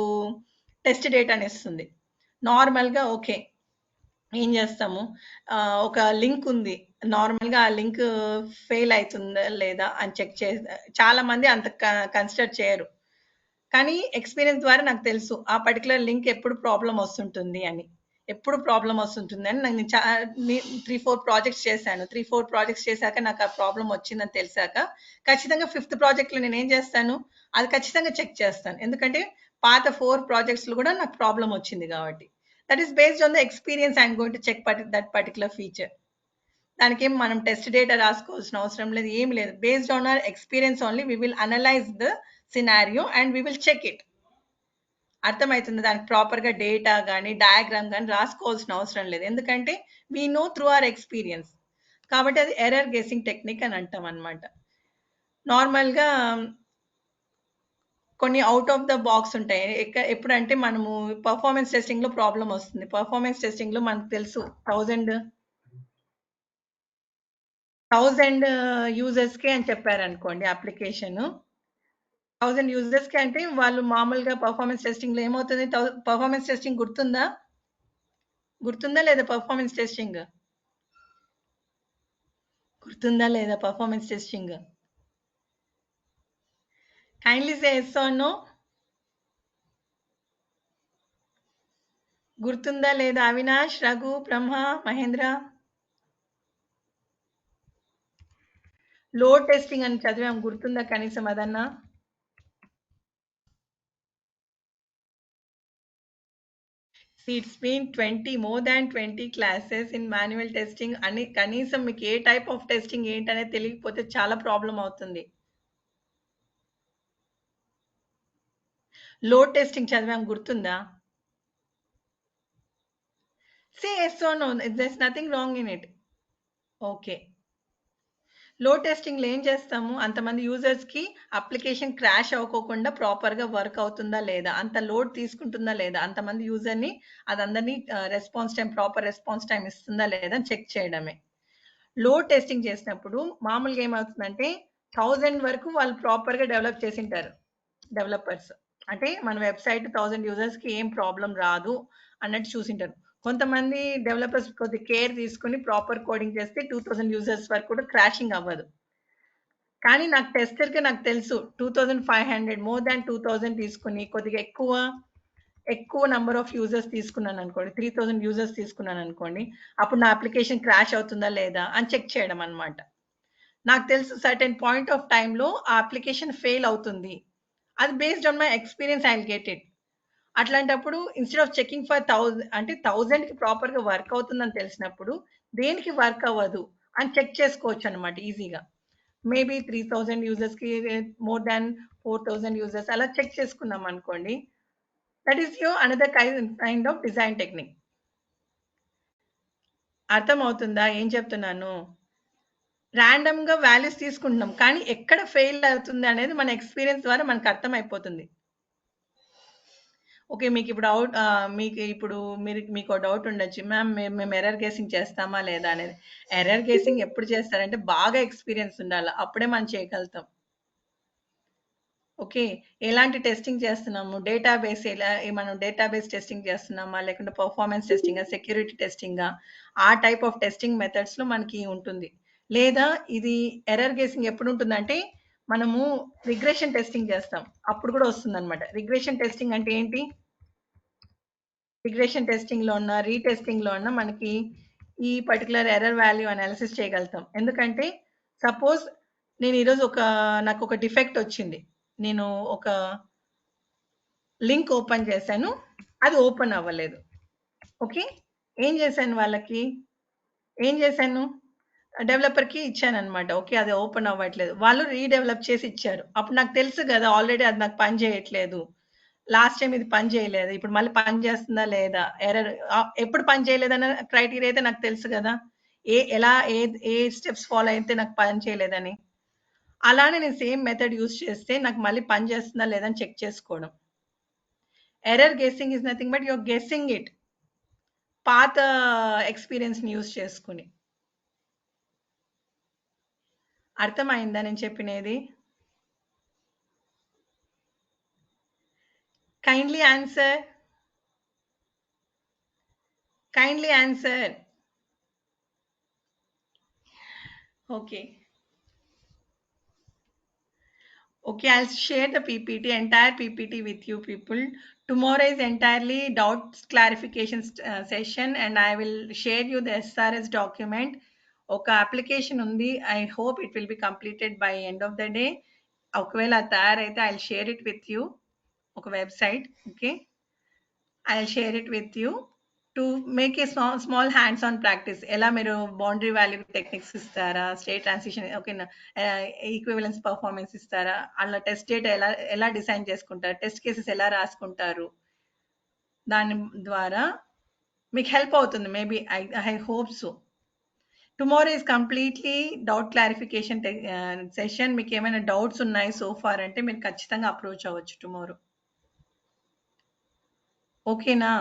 టెస్ట్ డేటాని ఇస్తుంది. నార్మల్గా ఓకే ఏం చేస్తాము, ఒక లింక్ ఉంది, నార్మల్గా ఆ లింక్ ఫెయిల్ అవుతుందా లేదా అని చెక్ చాలా మంది అంత కన్సిడర్ చేయరు. కానీ ఎక్స్పీరియన్స్ ద్వారా నాకు తెలుసు ఆ పర్టికులర్ లింక్ ఎప్పుడు ప్రాబ్లం వస్తుంటుంది అని. ఎప్పుడు ప్రాబ్లం వస్తుంటుంది అని నేను 3-4 ప్రాజెక్ట్స్ చేశాను. 3-4 ప్రాజెక్ట్స్ చేశాక నాకు ఆ ప్రాబ్లం వచ్చిందని తెలిసాక ఖచ్చితంగా ఫిఫ్త్ ప్రాజెక్ట్‌లో నేనేం చేస్తాను, అది ఖచ్చితంగా చెక్ చేస్తాను. ఎందుకంటే పాత 4 ప్రాజెక్ట్స్‌లో కూడా నాకు ప్రాబ్లం వచ్చింది కాబట్టి. That is based on the experience I am going to check that particular feature. దానికేం మనం టెస్ట్ డేటా రాసుకోవాల్సిన అవసరం లేదు, ఏమి లేదు. Based on our experience only we will analyze the scenario and we will check it. అర్థమవుతుంది. దానికి ప్రాపర్‌గా డేటా గాని, డయాగ్రామ్ గాని రాసుకోవాల్సిన అవసరం లేదు. ఎందుకంటే we know through our experience. కాబట్టి అది ఎర్రర్ గెస్సింగ్ టెక్నిక్ అని అంటాం అన్నమాట. నార్మల్‌గా కొన్ని ఔట్ ఆఫ్ ద బాక్స్ ఉంటాయి. ఎప్పుడంటే మనము పర్ఫార్మెన్స్ టెస్టింగ్‌లో ప్రాబ్లమ్ వస్తుంది. పర్ఫార్మెన్స్ టెస్టింగ్‌లో మనకు తెలుసు 1000 యూజర్స్‌కే అని చెప్పారనుకోండి అప్లికేషను. 1000 యూజర్స్‌కి అంటే వాళ్ళు మామూలుగా పర్ఫార్మెన్స్ టెస్టింగ్‌లో ఏమవుతుంది? పర్ఫార్మెన్స్ టెస్టింగ్ గుర్తుందా? గుర్తుందా లేదా పర్ఫార్మెన్స్ టెస్టింగ్? గుర్తుందా లేదా performance testing? Kindly say yes or no. గుర్తుందా లేదా అవినాష్, రఘు, బ్రహ్మ, మహేంద్ర? లోడ్ టెస్టింగ్ అని చదివాం, గుర్తుందా కనీసం అదన్నా? It's been 20 more than 20 classes in manual testing అని కనీసం మీకు ఏ టైప్ ఆఫ్ టెస్టింగ్ ఏంటనేది తెలియకపోతే చాలా ప్రాబ్లం అవుతుంది. లోడ్ టెస్టింగ్ చదివాం, గుర్తుందా? Say yes or no, there's nothing wrong in it. Okay. Load టెస్టింగ్‌లో ఏం చేస్తాము, అంతమంది యూజర్స్‌కి అప్లికేషన్ క్రాష్ అవ్వకోకుండా ప్రాపర్‌గా వర్క్ అవుతుందా లేదా, అంత లోడ్ తీసుకుంటుందా లేదా, అంతమంది యూజర్‌ని అదందరిని response time proper response time ఇస్తుందా లేదా అని చెక్ చేయడమే. లోడ్ టెస్టింగ్ చేసినప్పుడు మామూలుగా ఏమవుతుందంటే 1000 వరకు వాళ్ళు ప్రాపర్‌గా డెవలప్ చేసింటారు డెవలపర్స్. అంటే మన వెబ్‌సైట్ 1000 యూజర్స్‌కి ఏం ప్రాబ్లమ్ రాదు అన్నట్టు చూసింటారు. కొంతమంది డెవలపర్స్ కొద్దిగా కేర్ తీసుకొని ప్రాపర్ కోడింగ్ చేస్తే 2000 యూజర్స్ వరకు కూడా క్రాషింగ్ అవ్వదు. కానీ నాకు టెస్టర్‌గా నాకు తెలుసు 2500 మోర్ దాన్ 2000 తీసుకొని కొద్దిగా ఎక్కువ నంబర్ ఆఫ్ యూజర్స్ తీసుకున్నాననుకోండి, 3000 యూజర్స్ తీసుకున్నాననుకోండి, అప్పుడు నా అప్లికేషన్ క్రాష్ అవుతుందా లేదా అని చెక్ చేయడం అన్నమాట. నాకు తెలుసు సర్టెన్ పాయింట్ ఆఫ్ టైమ్‌లో ఆ అప్లికేషన్ ఫెయిల్ అవుతుంది. అది based on my experience I will get it. అట్లాంటప్పుడు ఇన్‌స్టెడ్ ఆఫ్ చెకింగ్ ఫర్ అంటే 1000కి ప్రాపర్‌గా వర్క్ అవుతుందని తెలిసినప్పుడు, దేనికి వర్క్ అవ్వదు అని చెక్ చేసుకోవచ్చనమాట ఈజీగా. మేబీ 3000 యూజర్స్‌కి మోర్ దాన్ 4000 యూజర్స్ అలా చెక్ చేసుకున్నామనుకోండి. That is your another kind of design technique. అర్థమవుతుందా ఏం చెప్తున్నాను? రాండమ్‌గా వాల్యూస్ తీసుకుంటున్నాం. కానీ ఎక్కడ ఫెయిల్ అవుతుంది అనేది మన ఎక్స్‌పీరియన్స్ ద్వారా మనకు అర్థమైపోతుంది. ఓకే. మీకు ఇప్పుడు మీకో డౌట్ ఉండొచ్చు. మ్యామ్ మేము ఎర్రర్ గెస్సింగ్ చేస్తామా లేదా అనేది. ఎర్రర్ గెస్సింగ్ ఎప్పుడు చేస్తారంటే బాగా ఎక్స్‌పీరియన్స్ ఉండాల. అప్పుడే మనం చేయగలుగుతాం. ఓకే. ఎలాంటి టెస్టింగ్ చేస్తున్నాము? మనం డేటాబేస్ టెస్టింగ్ చేస్తున్నామా? లేకుంటే పర్ఫార్మెన్స్ టెస్టింగా? సెక్యూరిటీ టెస్టింగా? ఆ టైప్ ఆఫ్ టెస్టింగ్ మెథడ్స్‌లో మనకి ఉంటుంది. లేదా ఇది ఎర్రర్ గెస్సింగ్ ఎప్పుడుంటుందంటే, మనము రిగ్రెషన్ టెస్టింగ్ చేస్తాం. అప్పుడు కూడా వస్తుందన్నమాట. రిగ్రెషన్ టెస్టింగ్ అంటే ఏంటి? రిగ్రెషన్ టెస్టింగ్‌లో అన్నా, రీటెస్టింగ్‌లో అన్నా మనకి ఈ పర్టిక్యులర్ ఎర్రర్ వాల్యూ అనాలిసిస్ చేయగలుగుతాం. ఎందుకంటే సపోజ్ నేను ఈరోజు నాకొక డిఫెక్ట్ వచ్చింది. నేను ఒక లింక్ ఓపెన్ చేశాను. అది ఓపెన్ అవ్వలేదు. ఓకే. ఏం చేశాను వాళ్ళకి? ఏం చేశాను? డెవలపర్‌కి ఇచ్చానన్నమాట. ఓకే. అది ఓపెన్ అవ్వట్లేదు. వాళ్ళు రీడెవలప్ చేసి ఇచ్చారు. అప్పుడు నాకు తెలుసు గదా! ఆల్రెడీ అది నాకు పని చేయట్లేదు. లాస్ట్ టైమ్ ఇది పని చేయలేదు. ఇప్పుడు మళ్ళీ పని చేస్తుందా లేదా? ఎప్పుడు పని చేయలేదన్న క్రైటీరియా అయితే నాకు తెలుసు గదా! ఏ ఎలా ఏ ఏ స్టెప్స్ ఫాలో అయితే నాకు పని చేయలేదని. అలానే నేను సేమ్ మెథడ్ యూజ్ చేస్తే నాకు మళ్ళీ పని చేస్తుందా లేదా అని చెక్ చేసుకోవడం. Error guessing is nothing but your guessing it. పాత ఎక్స్‌పీరియన్స్‌ని యూజ్ చేసుకొని. అర్థమైందా నేను చెప్పినేది? Kindly answer. Kindly answer. Okay. Okay, I'll share the PPT, entire PPT with you people. Tomorrow is entirely doubts clarification session, and I will share you the SRS document. Okay, application undi. I hope it will be completed by end of the day. ఒకవేళ తయారైతే I'll share it with you. ఒక website, okay? I'll share it with you to make a small hands-on practice. ఎలా మీరు boundary value techniques ఇస్తారా, state transition ఓకేనా, equivalence performance ఇస్తారా, అలా test data ఎలా డిజైన్ చేసుకుంటారు, టెస్ట్ కేసెస్ ఎలా రాసుకుంటారు, దాని ద్వారా మీకు హెల్ప్ అవుతుంది. Maybe I hope so. Tomorrow is completely doubt clarification session. మీకు ఏమైనా డౌట్స్ ఉన్నాయి సో ఫార్ అంటే మీరు ఖచ్చితంగా అప్రోచ్ అవ్వచ్చు టుమారో. ఓకేనా?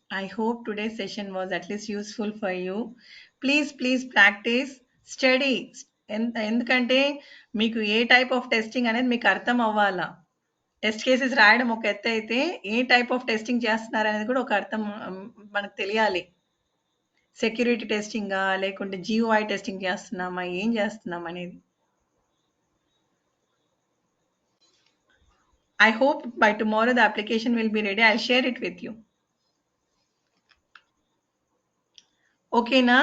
I hope today's session was at least useful for you. Please practice, study. ఎందుకంటే మీకు ఏ టైప్ ఆఫ్ టెస్టింగ్ అనేది మీకు అర్థం అవ్వాలా. టెస్ట్ కేసెస్ రాయడం ఒక ఎత్తు అయితే ఏ టైప్ ఆఫ్ టెస్టింగ్ చేస్తున్నారు అనేది కూడా ఒక అర్థం మనకు తెలియాలి. సెక్యూరిటీ టెస్టింగా లేకుంటే GUI టెస్టింగ్ చేస్తున్నామా, ఏం చేస్తున్నాం అనేది. I hope by tomorrow the application will be ready. I'll share it with you. Okay, na?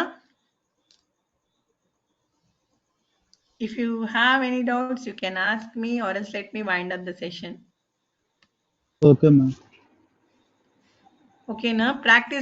If you have any doubts, you can ask me or else let me wind up the session. Okay, ma'am. Okay, na? Practice